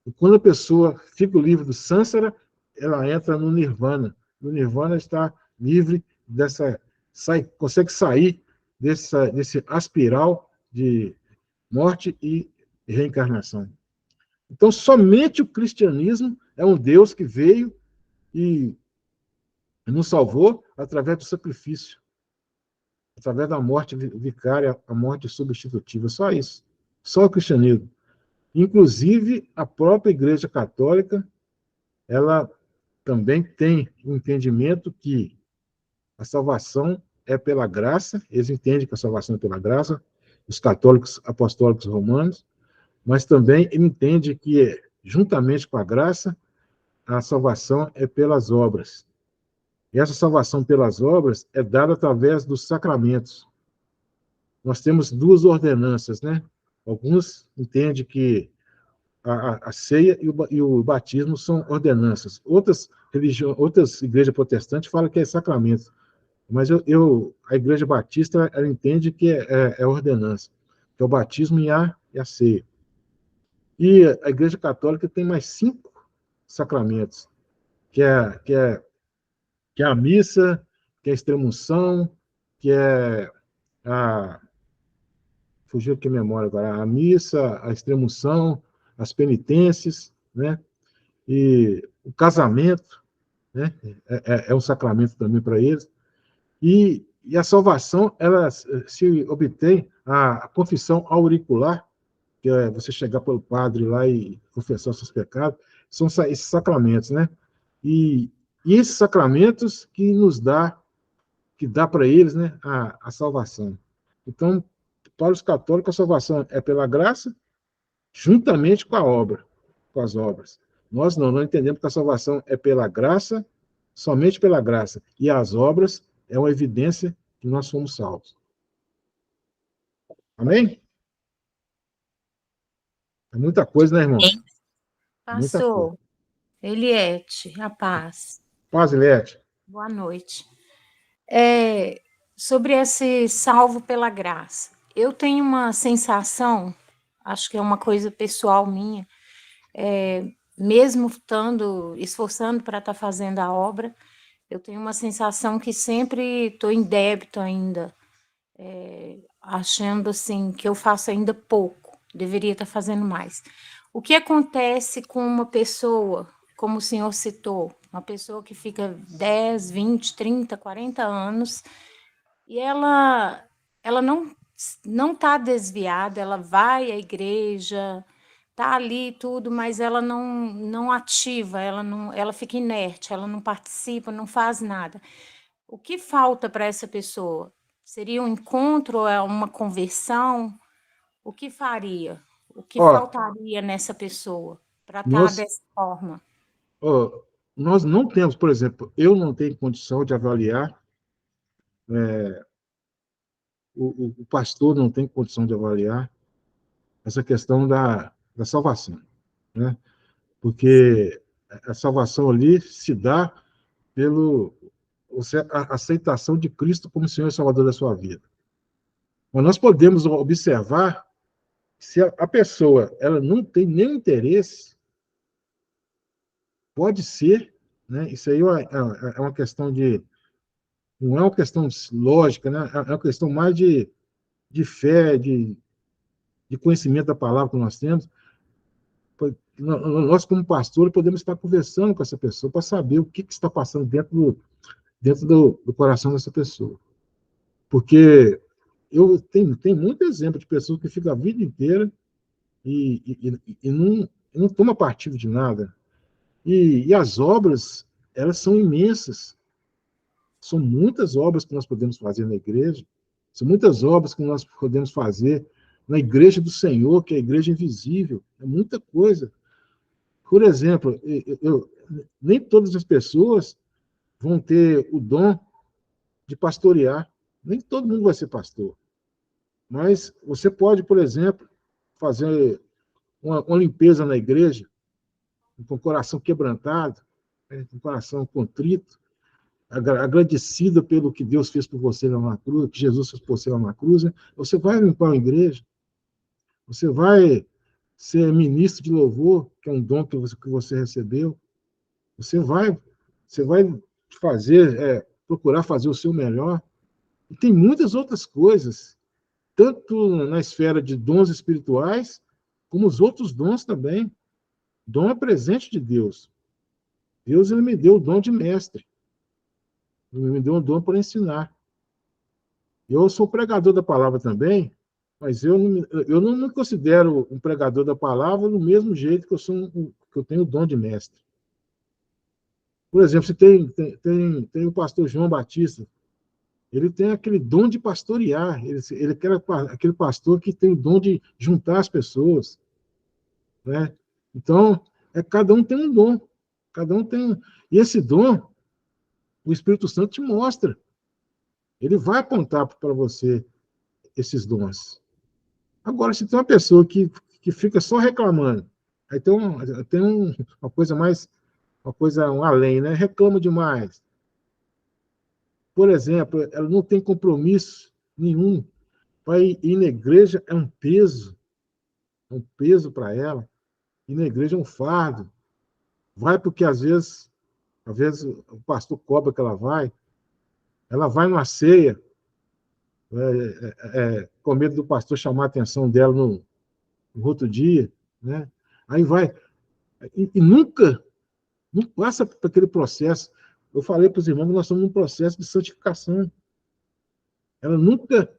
E quando a pessoa fica livre do samsara, ela entra no nirvana. No nirvana está livre consegue sair desse aspiral de morte e reencarnação. Então, somente o cristianismo é um Deus que veio e nos salvou através do sacrifício, através da morte vicária, a morte substitutiva. Só isso. Só o cristianismo. Inclusive, a própria Igreja Católica, ela também tem um entendimento que a salvação é pela graça, eles entendem que a salvação é pela graça, os católicos apostólicos romanos, mas também ele entende que, juntamente com a graça, a salvação é pelas obras. E essa salvação pelas obras é dada através dos sacramentos. Nós temos duas ordenanças, né? Alguns entendem que a ceia e o batismo são ordenanças. Outras igrejas protestantes falam que é sacramento. Mas a Igreja Batista ela entende que é ordenança, que é o batismo e a ceia. E a Igreja Católica tem mais 5 sacramentos, que é a missa, que é a extrema-unção, que é a... Fugiu aqui a memória agora. A missa, a extrema-unção, as penitências, né? E o casamento, né? É um sacramento também para eles. E a salvação, ela se obtém a confissão auricular, que é você chegar para o padre lá e confessar os seus pecados, são esses sacramentos, né? E esses sacramentos que dá para eles, né, a salvação. Então, para os católicos, a salvação é pela graça, juntamente com a obra, com as obras. Nós não entendemos que a salvação é pela graça, somente pela graça, e as obras é uma evidência que nós somos salvos. Amém? É muita coisa, né, irmão? Pastor Eliette, a paz. Paz, Eliette. Boa noite. Sobre esse salvo pela graça, eu tenho uma sensação, acho que é uma coisa pessoal minha, mesmo esforçando para estar fazendo a obra, eu tenho uma sensação que sempre estou em débito ainda, achando assim que eu faço ainda pouco, deveria estar fazendo mais. O que acontece com uma pessoa, como o senhor citou, uma pessoa que fica 10, 20, 30, 40 anos e ela não não está desviada, ela vai à igreja, está ali tudo, mas ela não ativa, ela fica inerte, ela não participa, não faz nada. O que falta para essa pessoa? Seria um encontro, uma conversão? O que faria? O que Ó, faltaria nessa pessoa para estar nós, dessa forma? ó, nós não temos, por exemplo, eu não tenho condição de avaliar, o pastor não tem condição de avaliar essa questão da salvação, né? Porque a salvação ali se dá pelo a aceitação de Cristo como Senhor e Salvador da sua vida. Mas nós podemos observar se a pessoa ela não tem nenhum interesse, pode ser, né? Isso aí é uma questão de, não é uma questão lógica, né? É uma questão mais de fé, de conhecimento da palavra que nós temos. Nós, como pastor, podemos estar conversando com essa pessoa para saber o que está passando dentro do coração dessa pessoa. Porque eu tenho muito exemplo de pessoas que ficam a vida inteira e não toma partido de nada. E as obras, elas são imensas. São muitas obras que nós podemos fazer na igreja, são muitas obras que nós podemos fazer na igreja do Senhor, que é a igreja invisível. É muita coisa. Por exemplo, nem todas as pessoas vão ter o dom de pastorear. Nem todo mundo vai ser pastor. Mas você pode, por exemplo, fazer uma limpeza na igreja, com o coração quebrantado, né, com o coração contrito, agradecido pelo que Deus fez por você lá na cruz, que Jesus fez por você lá na cruz. Né? Você vai limpar a igreja, você vai ser ministro de louvor, que é um dom que você recebeu. Você vai fazer, procurar fazer o seu melhor. E tem muitas outras coisas, tanto na esfera de dons espirituais, como os outros dons também. Dom é presente de Deus. Deus ele me deu o dom de mestre. Ele me deu um dom para ensinar. Eu sou pregador da palavra também, mas eu não me considero um pregador da palavra do mesmo jeito que eu tenho o dom de mestre. Por exemplo, se tem o pastor João Batista, ele tem aquele dom de pastorear, ele quer aquele pastor que tem o dom de juntar as pessoas, né? Então, cada um tem um dom, cada um tem. E esse dom, o Espírito Santo te mostra. Ele vai apontar para você esses dons. Agora, se tem uma pessoa que fica só reclamando, aí tem uma coisa mais, um além, né? Reclama demais. Por exemplo, ela não tem compromisso nenhum. Vai ir na igreja é um peso para ela. Ir na igreja é um fardo. Vai porque às vezes o pastor cobra que ela vai numa ceia, com medo do pastor chamar a atenção dela no outro dia, né? Aí vai, e nunca não passa por aquele processo. Eu falei para os irmãos que nós estamos num processo de santificação. Ela nunca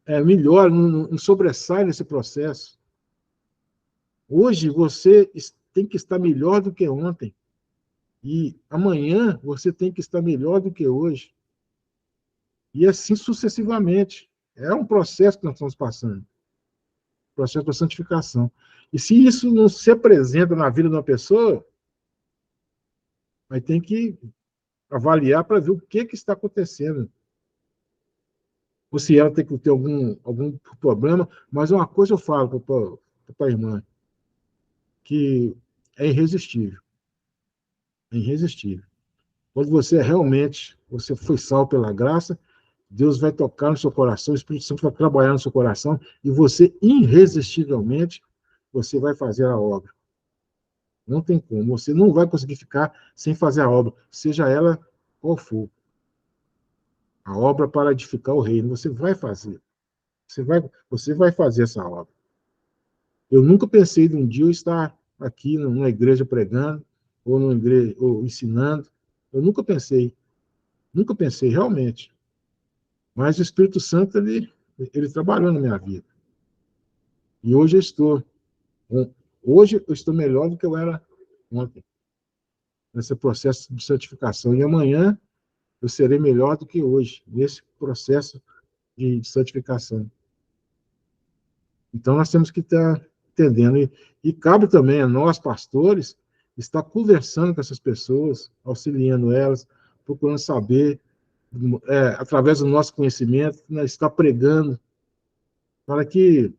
melhora, não sobressai nesse processo. Hoje você tem que estar melhor do que ontem. E amanhã você tem que estar melhor do que hoje. E assim sucessivamente. É um processo que nós estamos passando. Processo de santificação. E se isso não se apresenta na vida de uma pessoa, vai ter que avaliar para ver o que está acontecendo. Ou se ela tem que ter algum problema. Mas uma coisa eu falo para a irmã, que é irresistível. É irresistível. Quando você foi salvo pela graça, Deus vai tocar no seu coração, o Espírito Santo vai trabalhar no seu coração, e você, irresistivelmente, você vai fazer a obra. Não tem como. Você não vai conseguir ficar sem fazer a obra, seja ela qual for. A obra para edificar o reino, você vai fazer. Você vai fazer essa obra. Eu nunca pensei de um dia eu estar aqui numa igreja pregando, ou numa igreja, ou ensinando. Eu nunca pensei realmente. Mas o Espírito Santo, ele Ele trabalhou na minha vida. E hoje eu estou melhor do que eu era ontem, nesse processo de santificação. E amanhã eu serei melhor do que hoje, nesse processo de santificação. Então, nós temos que estar entendendo. E cabe também a nós, pastores, estar conversando com essas pessoas, auxiliando elas, procurando saber, através do nosso conhecimento, né, estar pregando, para que,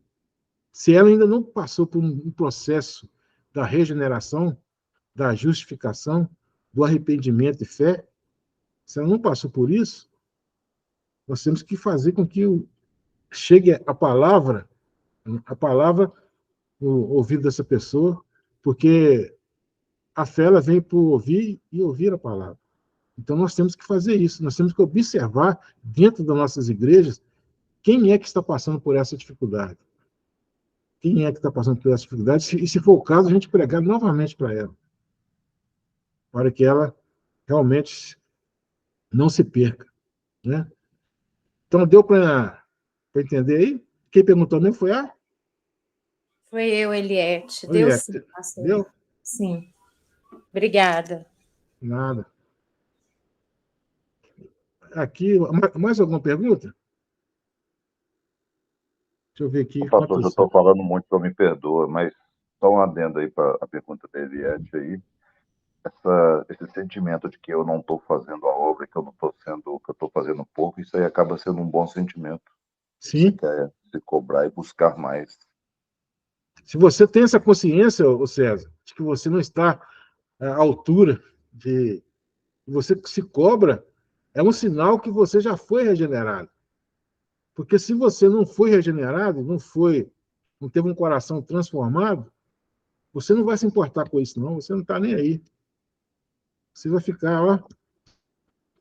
se ela ainda não passou por um processo da regeneração, da justificação, do arrependimento e fé, se ela não passou por isso, nós temos que fazer com que chegue a palavra no ouvido dessa pessoa, porque a fé ela vem por ouvir e ouvir a palavra. Então nós temos que fazer isso, nós temos que observar dentro das nossas igrejas quem é que está passando por essa dificuldade. Quem é que está passando por essa dificuldade? E se for o caso, a gente pregar novamente para ela, para que ela realmente não se perca, né? Então deu para entender aí? Quem perguntou mesmo foi a? Foi eu, Eliette. Deu Eliette. sim, pastor. Deu? Sim. Obrigada. Nada. Aqui, mais alguma pergunta? Deixa eu ver aqui. Pastor, eu estou falando muito, então me perdoa, mas só um adendo aí para a pergunta da Eliette aí. Esse sentimento de que eu não estou fazendo a obra, que eu não estou sendo, que eu estou fazendo pouco, isso aí acaba sendo um bom sentimento. Sim. Você quer se cobrar e buscar mais. Se você tem essa consciência, César, de que você não está à altura de você se cobra, é um sinal que você já foi regenerado. Porque se você não foi regenerado, não teve um coração transformado, você não vai se importar com isso, não. Você não está nem aí. Você vai ficar,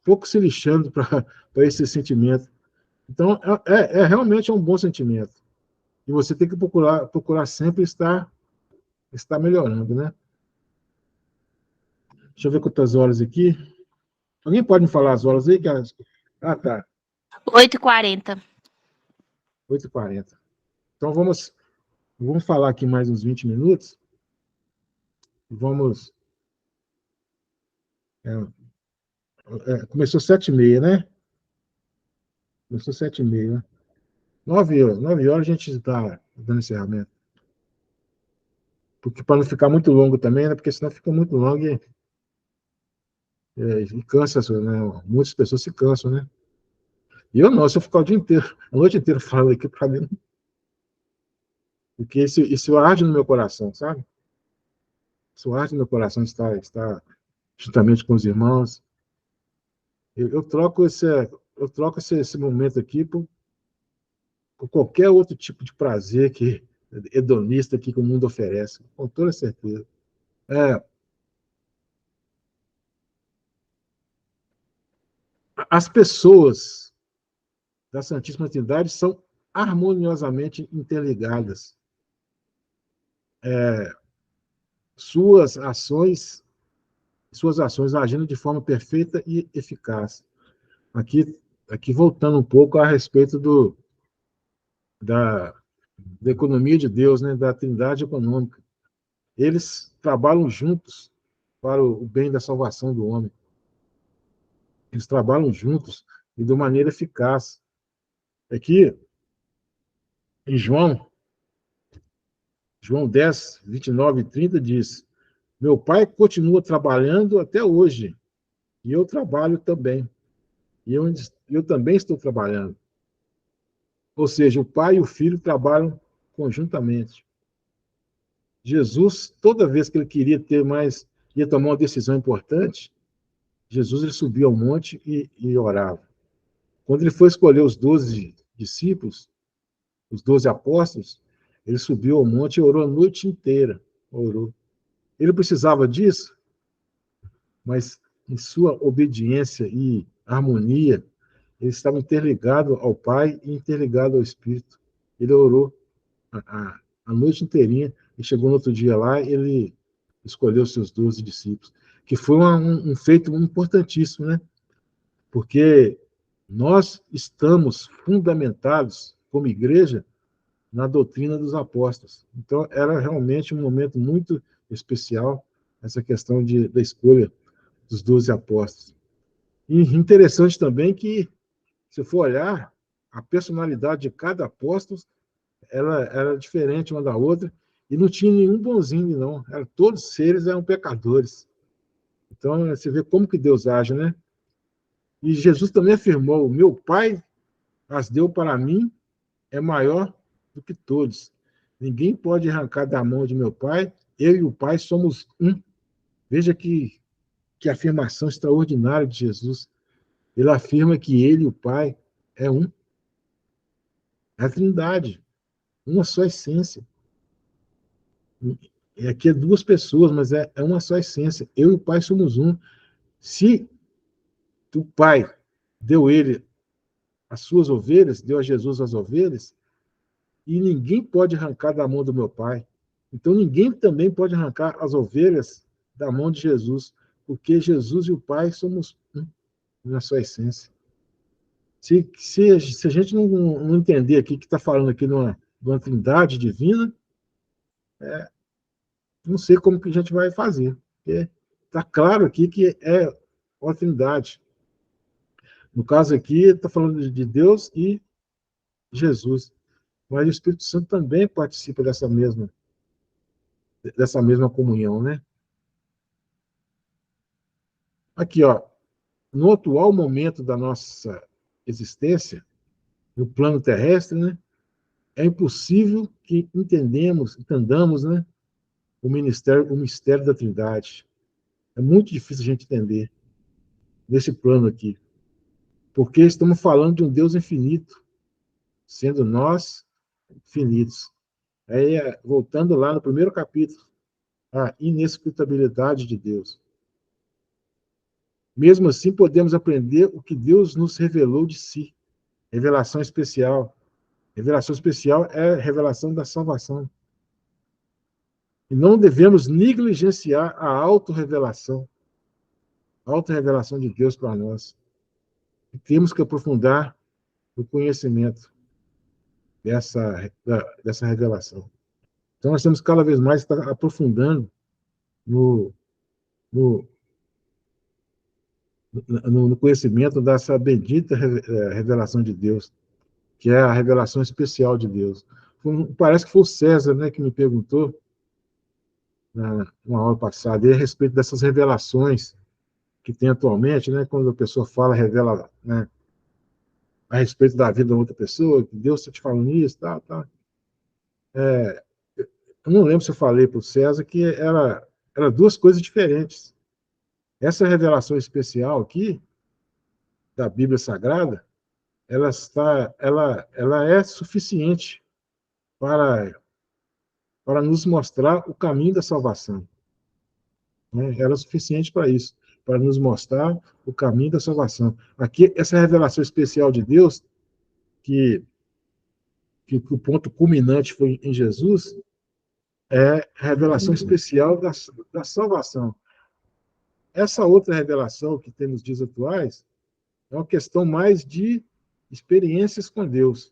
pouco se lixando para esse sentimento. Então, realmente um bom sentimento. E você tem que procurar sempre estar melhorando, né? Deixa eu ver quantas horas aqui. Alguém pode me falar as horas aí? Tá. 8h40. 8h40. Então, vamos falar aqui mais uns 20 minutos. Vamos... começou 7h30, né? Começou 7h30, né? 9h a gente está dando encerramento. Porque para não ficar muito longo também, né? Porque senão fica muito longo e cansa, né? Muitas pessoas se cansam, né? E eu não, se eu ficar o dia inteiro, a noite inteira falando aqui, para mim, porque isso arde no meu coração, sabe? Isso arde no meu coração, está juntamente com os irmãos. Eu troco esse momento aqui por qualquer outro tipo de prazer hedonista que o mundo oferece, com toda certeza. As pessoas da Santíssima Trindade são harmoniosamente interligadas. Suas ações agindo de forma perfeita e eficaz. Aqui voltando um pouco a respeito da economia de Deus, né, da Trindade econômica. Eles trabalham juntos para o bem da salvação do homem. Eles trabalham juntos e de maneira eficaz. Aqui, em João 10, 29 e 30 diz: meu pai continua trabalhando até hoje, e eu trabalho também. E eu também estou trabalhando. Ou seja, o pai e o filho trabalham conjuntamente. Jesus, toda vez que ele ia tomar uma decisão importante, Jesus ele subia ao monte e orava. Quando ele foi escolher os 12 discípulos, os 12 apóstolos, ele subiu ao monte e orou a noite inteira. Orou. Ele precisava disso, mas em sua obediência e harmonia, ele estava interligado ao Pai e interligado ao Espírito. Ele orou a noite inteirinha e chegou no outro dia lá e ele escolheu seus 12 discípulos, que foi um feito importantíssimo, né? Porque nós estamos fundamentados como igreja, na doutrina dos apóstolos. Então, era realmente um momento muito especial, essa questão da escolha dos 12 apóstolos. E interessante também que, se for olhar, a personalidade de cada apóstolo, ela era diferente uma da outra, e não tinha nenhum bonzinho, não. Todos eles eram pecadores. Então, você vê como que Deus age, né? E Jesus também afirmou: meu Pai as deu para mim, é maior do que todos. Ninguém pode arrancar da mão de meu Pai, eu e o Pai somos um. Veja que afirmação extraordinária de Jesus. Ele afirma que ele e o Pai é um. É a Trindade, uma só essência. E aqui é duas pessoas, mas é uma só essência. Eu e o Pai somos um. Se o Pai deu ele as suas ovelhas, deu a Jesus as ovelhas, e ninguém pode arrancar da mão do meu Pai. Então ninguém também pode arrancar as ovelhas da mão de Jesus, porque Jesus e o Pai somos um na sua essência. Se a gente não entender aqui que está falando aqui de uma trindade divina, não sei como que a gente vai fazer. Está claro aqui que é uma trindade. No caso aqui, está falando de Deus e Jesus. Mas o Espírito Santo também participa dessa mesma comunhão, né? Aqui, ó, no atual momento da nossa existência, no plano terrestre, né, é impossível que entendamos, né, o mistério da Trindade. É muito difícil a gente entender nesse plano aqui, porque estamos falando de um Deus infinito, sendo nós finitos. Aí, voltando lá no primeiro capítulo, a inescrutabilidade de Deus. Mesmo assim, podemos aprender o que Deus nos revelou de si. Revelação especial. Revelação especial é a revelação da salvação. E não devemos negligenciar a autorrevelação de Deus para nós. E temos que aprofundar o conhecimento dessa revelação. Então, nós temos cada vez mais estar aprofundando no conhecimento dessa bendita revelação de Deus, que é a revelação especial de Deus. Parece que foi o César, né, que me perguntou na aula passada, a respeito dessas revelações que tem atualmente, né, quando a pessoa revela, né, a respeito da vida da outra pessoa, que Deus está te falando isso, tá. Eu não lembro se eu falei para o César que era duas coisas diferentes. Essa revelação especial aqui, da Bíblia Sagrada, ela é suficiente para nos mostrar o caminho da salvação. Né? Ela é suficiente para isso, para nos mostrar o caminho da salvação. Aqui, essa revelação especial de Deus, que o ponto culminante foi em Jesus, é a revelação especial da salvação. Essa outra revelação que tem nos dias atuais é uma questão mais de experiências com Deus.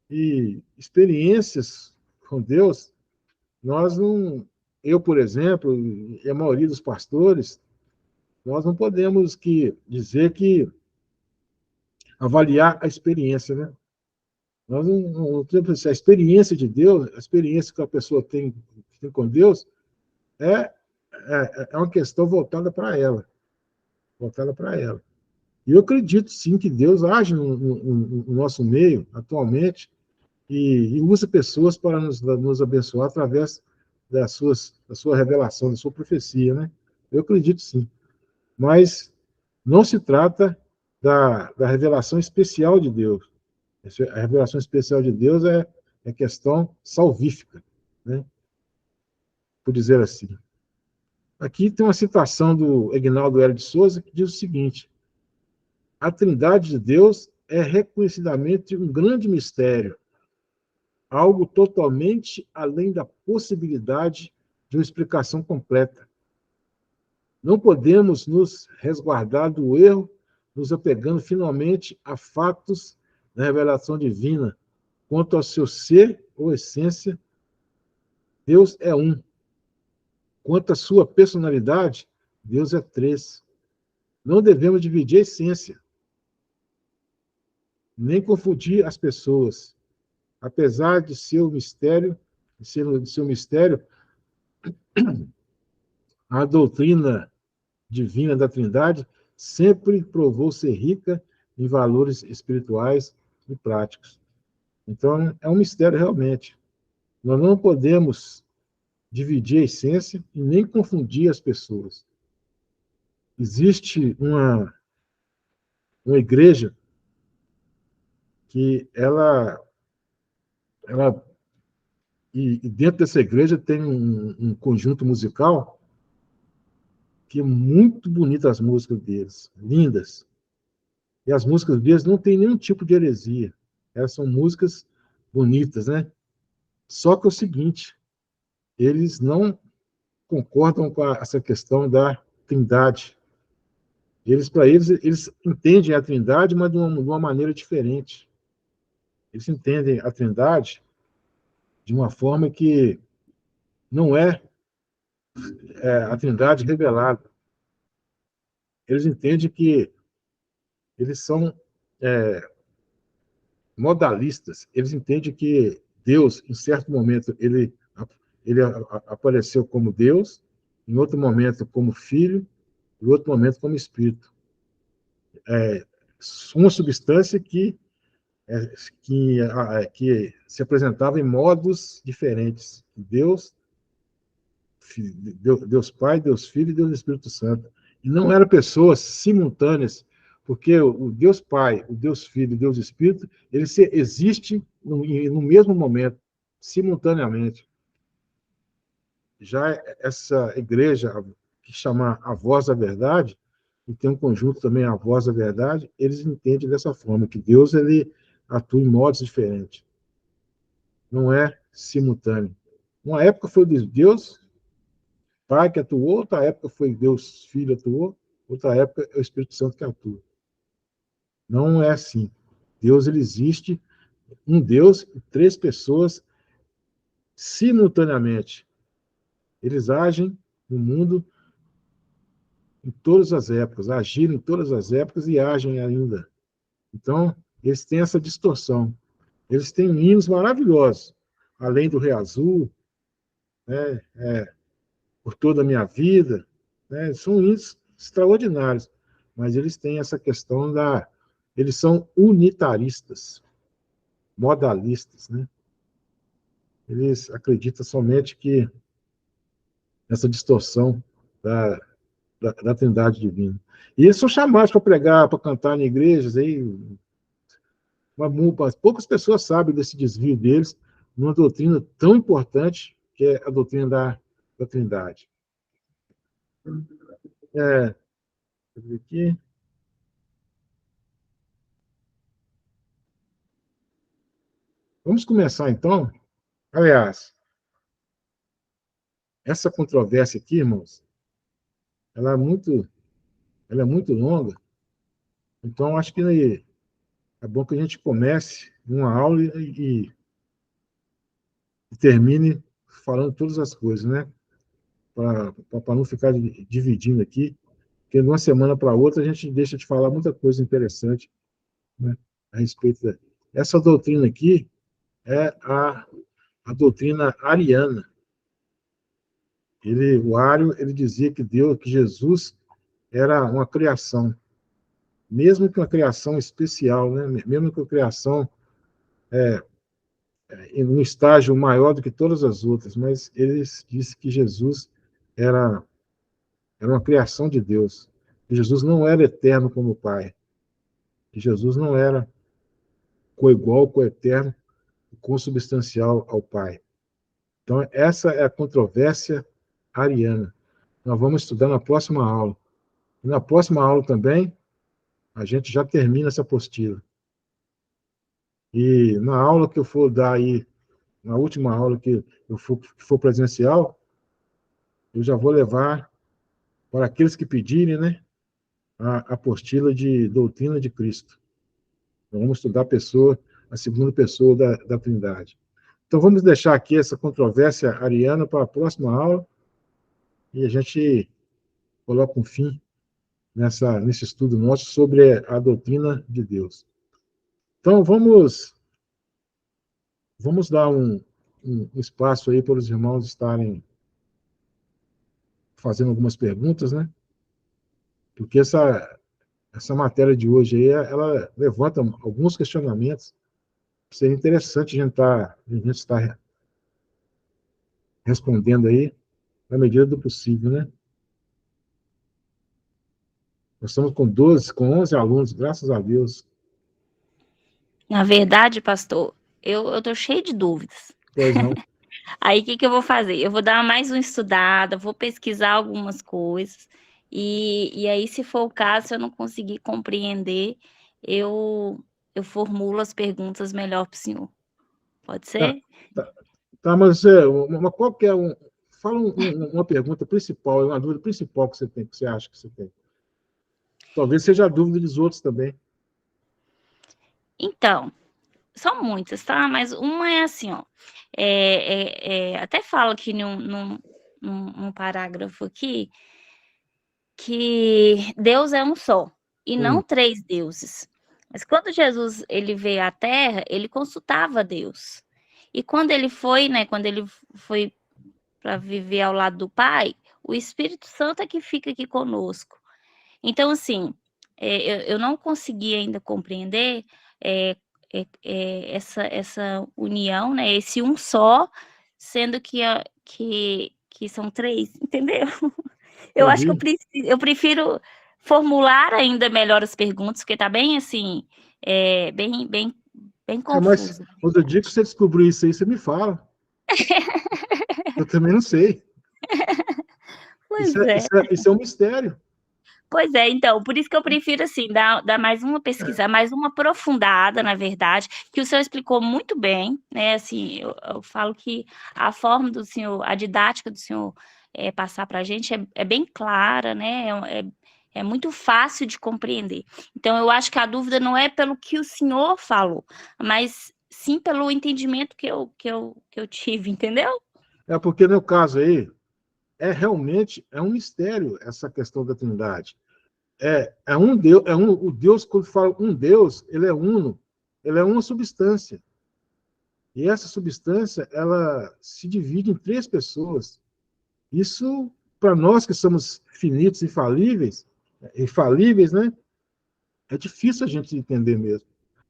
E experiências com Deus, eu, por exemplo, e a maioria dos pastores, nós não podemos dizer que avaliar a experiência, né? Nós não temos a experiência de Deus, a experiência que a pessoa tem com Deus é uma questão voltada para ela. E eu acredito, sim, que Deus age no nosso meio, atualmente, e usa pessoas para nos abençoar através da sua revelação, da sua profecia, né? Eu acredito, sim. Mas não se trata da revelação especial de Deus. A revelação especial de Deus é questão salvífica, né? Por dizer assim. Aqui tem uma citação do Aguinaldo Hélio de Souza que diz o seguinte: a Trindade de Deus é reconhecidamente um grande mistério, algo totalmente além da possibilidade de uma explicação completa. Não podemos nos resguardar do erro, nos apegando finalmente a fatos da revelação divina, Quanto ao seu ser ou essência, Deus é um. Quanto à sua personalidade, Deus é três. Não devemos dividir a essência, nem confundir as pessoas. Apesar de seu mistério, de seu mistério, a doutrina divina da Trindade sempre provou ser rica em valores espirituais e práticos. Então, é um mistério realmente. Nós não podemos dividir a essência e nem confundir as pessoas. Existe uma igreja que ela e dentro dessa igreja tem um conjunto musical que é muito bonito, as músicas deles, lindas. E as músicas deles não tem nenhum tipo de heresia. Elas são músicas bonitas, né? Só que é o seguinte, eles não concordam com essa questão da Trindade. Para eles entendem a Trindade, mas de uma maneira diferente. Eles entendem a Trindade de uma forma que não é a Trindade revelada. Eles entendem que eles são modalistas. Eles entendem que Deus, em certo momento, ele apareceu como Deus, em outro momento como Filho, em outro momento como Espírito. Uma substância que se apresentava em modos diferentes. Deus Pai, Deus Filho e Deus Espírito Santo. E não eram pessoas simultâneas, porque o Deus Pai, o Deus Filho e o Deus Espírito, eles existem no mesmo momento, simultaneamente. Já essa igreja, que chama a Voz da Verdade, e tem um conjunto também, a Voz da Verdade, eles entendem dessa forma, que Deus ele atua em modos diferentes. Não é simultâneo. Uma época foi Deus Pai que atuou, outra época foi Deus Filho atuou, outra época é o Espírito Santo que atua. Não é assim. Deus ele existe, um Deus e três pessoas simultaneamente. Eles agem no mundo em todas as épocas, agiram em todas as épocas e agem ainda. Então, eles têm essa distorção. Eles têm hinos maravilhosos, além do Rei Azul, né, por toda a minha vida, né, são hinos extraordinários, mas eles têm essa questão eles são unitaristas, modalistas, né? Eles acreditam somente que essa distorção da Trindade Divina. E eles são chamados para pregar, para cantar em igrejas, aí, poucas pessoas sabem desse desvio deles numa doutrina tão importante que é a doutrina da Trindade. Deixa eu ver aqui. Vamos começar, então. Aliás, essa controvérsia aqui, irmãos, ela é muito longa, então acho que é bom que a gente comece uma aula e termine falando todas as coisas, né? Para não ficar dividindo aqui, porque de uma semana para outra a gente deixa de falar muita coisa interessante, né, a respeito essa doutrina aqui é a doutrina ariana. O Ario, ele dizia que Jesus era uma criação, mesmo que uma criação especial, né? Mesmo que uma criação em um estágio maior do que todas as outras, mas eles disse que Jesus era uma criação de Deus. Que Jesus não era eterno como o Pai. Que Jesus não era coigual, coeterno, consubstancial ao Pai. Então, essa é a controvérsia ariana. Nós vamos estudar na próxima aula. E na próxima aula também, a gente já termina essa apostila. E na aula que eu for dar aí, na última aula que for presencial, eu já vou levar para aqueles que pedirem, né, a apostila de doutrina de Cristo. Nós vamos estudar a segunda pessoa da Trindade. Então, vamos deixar aqui essa controvérsia ariana para a próxima aula e a gente coloca um fim nesse estudo nosso sobre a doutrina de Deus. Então, vamos dar um espaço aí para os irmãos estarem fazendo algumas perguntas, né? Porque essa matéria de hoje aí, ela levanta alguns questionamentos. Seria interessante a gente estar respondendo aí na medida do possível, né? Nós estamos com 11 alunos, graças a Deus. Na verdade, pastor, eu tô cheio de dúvidas. Pois não. Aí, o que eu vou fazer? Eu vou dar mais uma estudada, vou pesquisar algumas coisas, e aí, se for o caso, se eu não conseguir compreender, eu formulo as perguntas melhor para o senhor. Pode ser? Tá, mas fala uma pergunta principal, uma dúvida principal que você tem, que você acha que você tem. Talvez seja a dúvida dos outros também. Então, são muitas, tá? Mas uma é assim, ó. Até fala aqui num parágrafo aqui que Deus é um só e não três deuses. Mas quando Jesus ele veio à Terra, ele consultava Deus. E quando ele foi, né? Quando ele foi para viver ao lado do Pai, o Espírito Santo é que fica aqui conosco. Então, assim, eu não consegui ainda compreender essa união, né? Esse um só, sendo que são três, entendeu? Eu acho que eu prefiro formular ainda melhor as perguntas, porque tá bem assim, bem confuso. Mas outro dia que você descobriu isso aí, você me fala. Eu também não sei. Isso é um mistério. Pois é, então, por isso que eu prefiro, assim, dar mais uma pesquisa, mais uma aprofundada, na verdade, que o senhor explicou muito bem, né, assim, eu falo que a forma do senhor, a didática do senhor passar para a gente é bem clara, né, é muito fácil de compreender. Então, eu acho que a dúvida não é pelo que o senhor falou, mas sim pelo entendimento que eu tive, entendeu? Porque no caso aí, realmente um mistério essa questão da Trindade. Um Deus, o Deus, quando fala um Deus, ele é uno, ele é uma substância. E essa substância, ela se divide em três pessoas. Isso, para nós que somos finitos, infalíveis, né? É difícil a gente entender mesmo.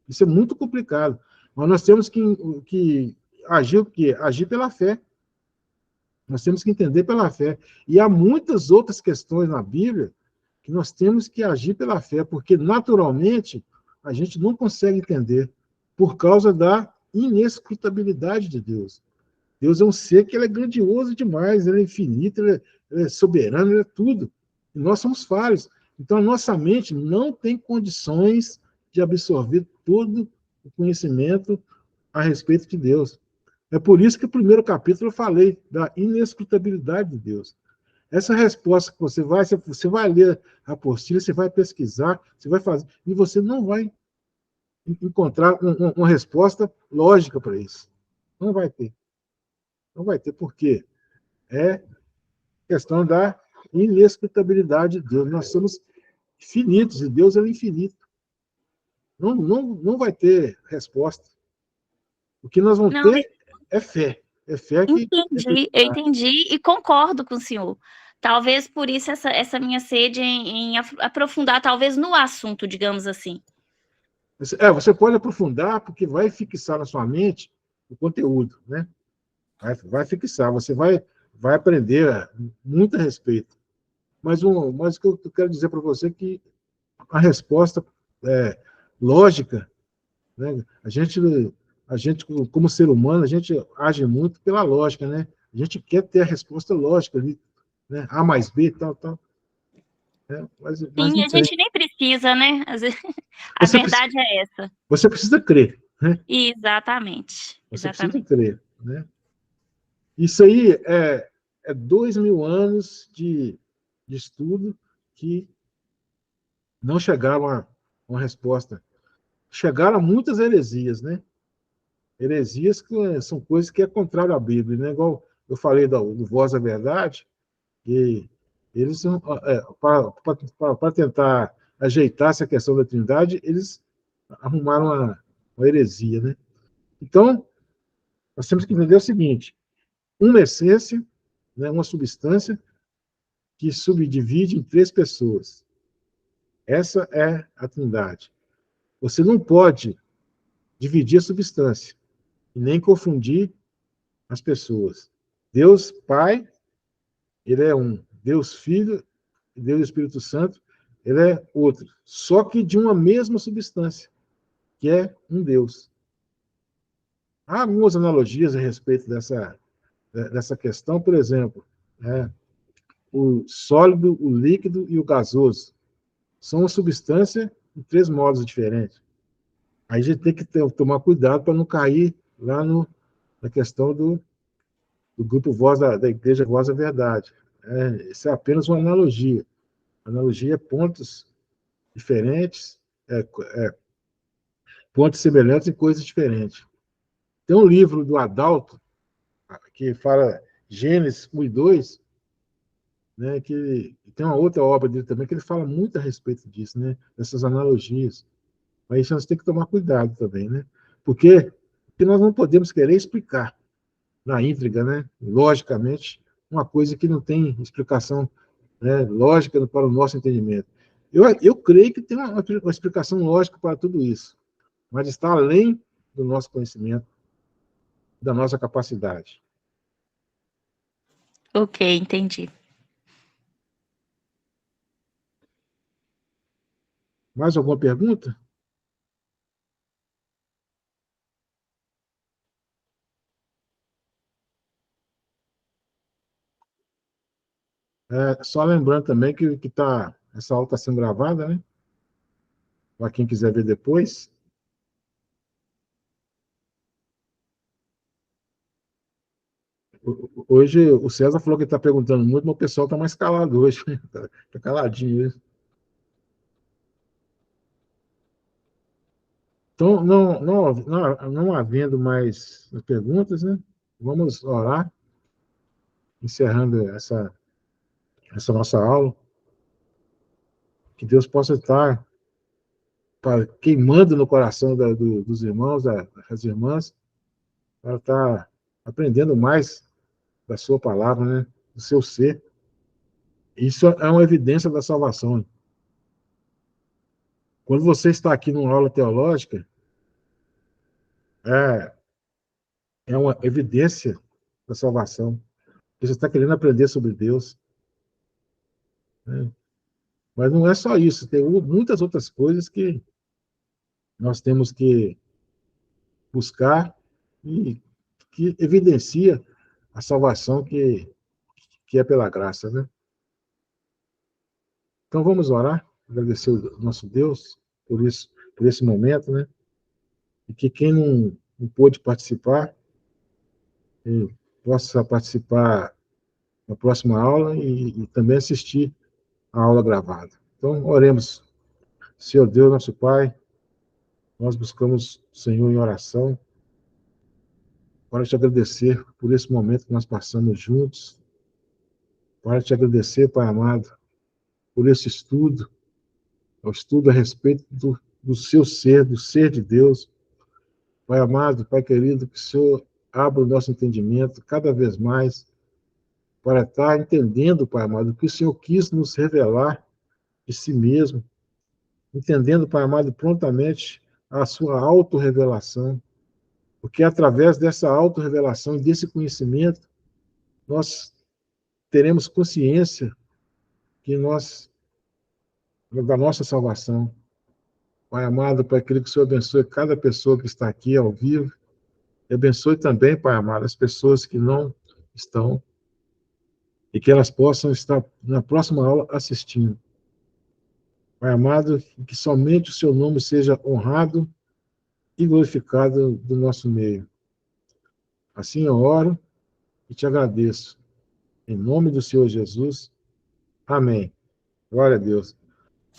Isso é muito complicado. Mas nós temos que agir pela fé. Nós temos que entender pela fé. E há muitas outras questões na Bíblia que nós temos que agir pela fé, porque naturalmente a gente não consegue entender por causa da inescrutabilidade de Deus. Deus é um ser que ele é grandioso demais, ele é infinito, ele é soberano, ele é tudo. E nós somos falhos. Então a nossa mente não tem condições de absorver todo o conhecimento a respeito de Deus. É por isso que no primeiro capítulo eu falei da inescrutabilidade de Deus. Essa resposta que você vai ler a apostila, você vai pesquisar, você vai fazer, e você não vai encontrar uma resposta lógica para isso. Não vai ter. Não vai ter, por quê? É questão da inescrutabilidade de Deus. Nós somos finitos, e Deus é infinito. Não vai ter resposta. O que nós vamos ter é fé. É fé que... Eu entendi e concordo com o senhor. Talvez por isso essa minha sede em aprofundar, talvez no assunto, digamos assim. Você pode aprofundar, porque vai fixar na sua mente o conteúdo, né? Vai fixar, você vai aprender muito a respeito. Mas o que eu quero dizer para você é que a resposta lógica, né? A gente, como ser humano, a gente age muito pela lógica, né? A gente quer ter a resposta lógica ali, né? A mais B, tal. Mas Sim, a gente nem precisa, né? A verdade é essa. Você precisa crer, né? Exatamente. Você precisa crer, né? Isso aí é 2000 anos de estudo que não chegaram a uma resposta chegaram a muitas heresias, né? Heresias que são coisas que é contrário à Bíblia, né? Igual eu falei do Voz da Verdade, que eles, para tentar ajeitar essa questão da Trindade, eles arrumaram uma heresia, né? Então, nós temos que entender o seguinte: uma essência, né, uma substância que subdivide em 3 pessoas. Essa é a Trindade. Você não pode dividir a substância e nem confundir as pessoas. Deus Pai, ele é um. Deus Filho e Deus Espírito Santo, ele é outro. Só que de uma mesma substância, que é um Deus. Há algumas analogias a respeito dessa questão, por exemplo, o sólido, o líquido e o gasoso. São uma substância em 3 modos diferentes. Aí a gente tem que tomar cuidado para não cair lá na questão do grupo Voz da Igreja Voz da Verdade. Isso é apenas uma analogia. Analogia é pontos diferentes, pontos semelhantes em coisas diferentes. Tem um livro do Adalto, que fala Gênesis 1 e 2, né, que tem uma outra obra dele também, que ele fala muito a respeito disso, né, dessas analogias. Mas nós temos que tomar cuidado também, né? Porque nós não podemos querer explicar na íntegra, né, logicamente, uma coisa que não tem explicação, né, lógica para o nosso entendimento. Eu creio que tem uma explicação lógica para tudo isso, mas está além do nosso conhecimento, da nossa capacidade. Ok, entendi. Mais alguma pergunta? Só lembrando também que essa aula está sendo gravada, né? Para quem quiser ver depois. Hoje o César falou que está perguntando muito, mas o pessoal está mais calado hoje. Está caladinho hoje. Então, não havendo mais perguntas, né? Vamos orar, encerrando essa nossa aula. Que Deus possa estar queimando no coração dos irmãos, das irmãs, para estar aprendendo mais da sua palavra, né? Do seu ser. Isso é uma evidência da salvação. Quando você está aqui numa aula teológica, é uma evidência da salvação. Você está querendo aprender sobre Deus, né? Mas não é só isso, tem muitas outras coisas que nós temos que buscar e que evidencia a salvação que é pela graça, né? Então vamos orar, agradecer o nosso Deus por isso, por esse momento, né? E que quem não pôde participar possa participar na próxima aula e também assistir a aula gravada. Então, oremos. Senhor Deus, nosso Pai, nós buscamos o Senhor em oração para te agradecer por esse momento que nós passamos juntos, para te agradecer, Pai amado, por esse estudo, o estudo a respeito do seu ser, do ser de Deus. Pai amado, Pai querido, que o Senhor abra o nosso entendimento cada vez mais para estar entendendo, Pai amado, o que o Senhor quis nos revelar de si mesmo, entendendo, Pai amado, prontamente a sua autorrevelação, porque através dessa autorrevelação e desse conhecimento, nós teremos consciência da nossa salvação. Pai amado, Pai querido, que o Senhor abençoe cada pessoa que está aqui ao vivo, e abençoe também, Pai amado, as pessoas que não estão, e que elas possam estar na próxima aula assistindo. Pai amado, que somente o seu nome seja honrado e glorificado do nosso meio. Assim eu oro e te agradeço. Em nome do Senhor Jesus. Amém. Glória a Deus.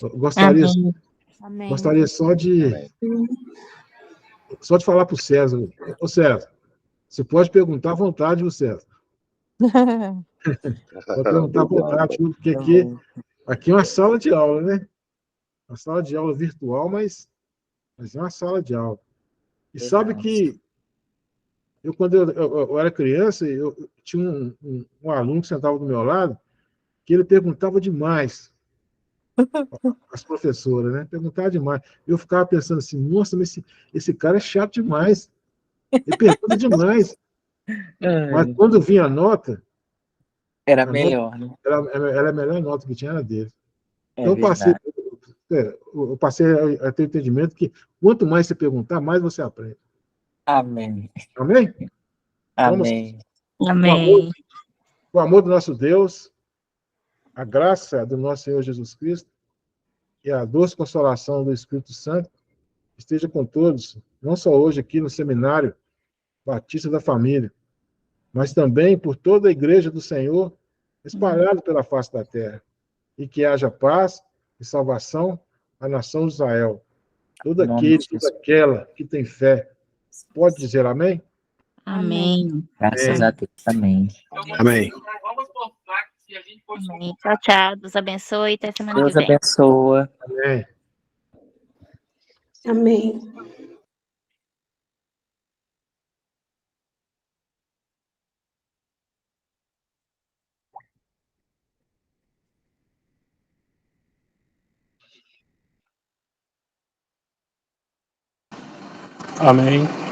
Eu gostaria, Amém. Amém. Gostaria só de Amém. falar para o César. Ô, César, você pode perguntar à vontade, ô César. Pode perguntar à vontade, porque aqui é uma sala de aula, né? Uma sala de aula virtual, mas é uma sala de aula. E sabe que quando eu era criança, eu tinha um aluno que sentava do meu lado, que ele perguntava demais às professoras, né? Perguntava demais. Eu ficava pensando assim, nossa, mas esse cara é chato demais. Ele pergunta demais. Mas quando vinha a nota, Era a nota melhor, né? era a melhor nota que tinha, era dele. É Então verdade. eu passei a ter o entendimento que quanto mais você perguntar, mais você aprende. Amém. Amém? Vamos, Amém. Amém. com o amor do nosso Deus, a graça do nosso Senhor Jesus Cristo e a doce consolação do Espírito Santo esteja com todos, não só hoje aqui no Seminário Batista da Família, mas também por toda a Igreja do Senhor, espalhada pela face da terra. E que haja paz e salvação à nação de Israel. Todo Em nome aquele, de toda Jesus. aquela que tem fé, pode dizer amém? Amém. Graças a Deus. Amém. Amém. Amém. Tchau, tchau. Deus abençoe. Até semana que Deus vem. abençoa. Amém. Amém. Amém.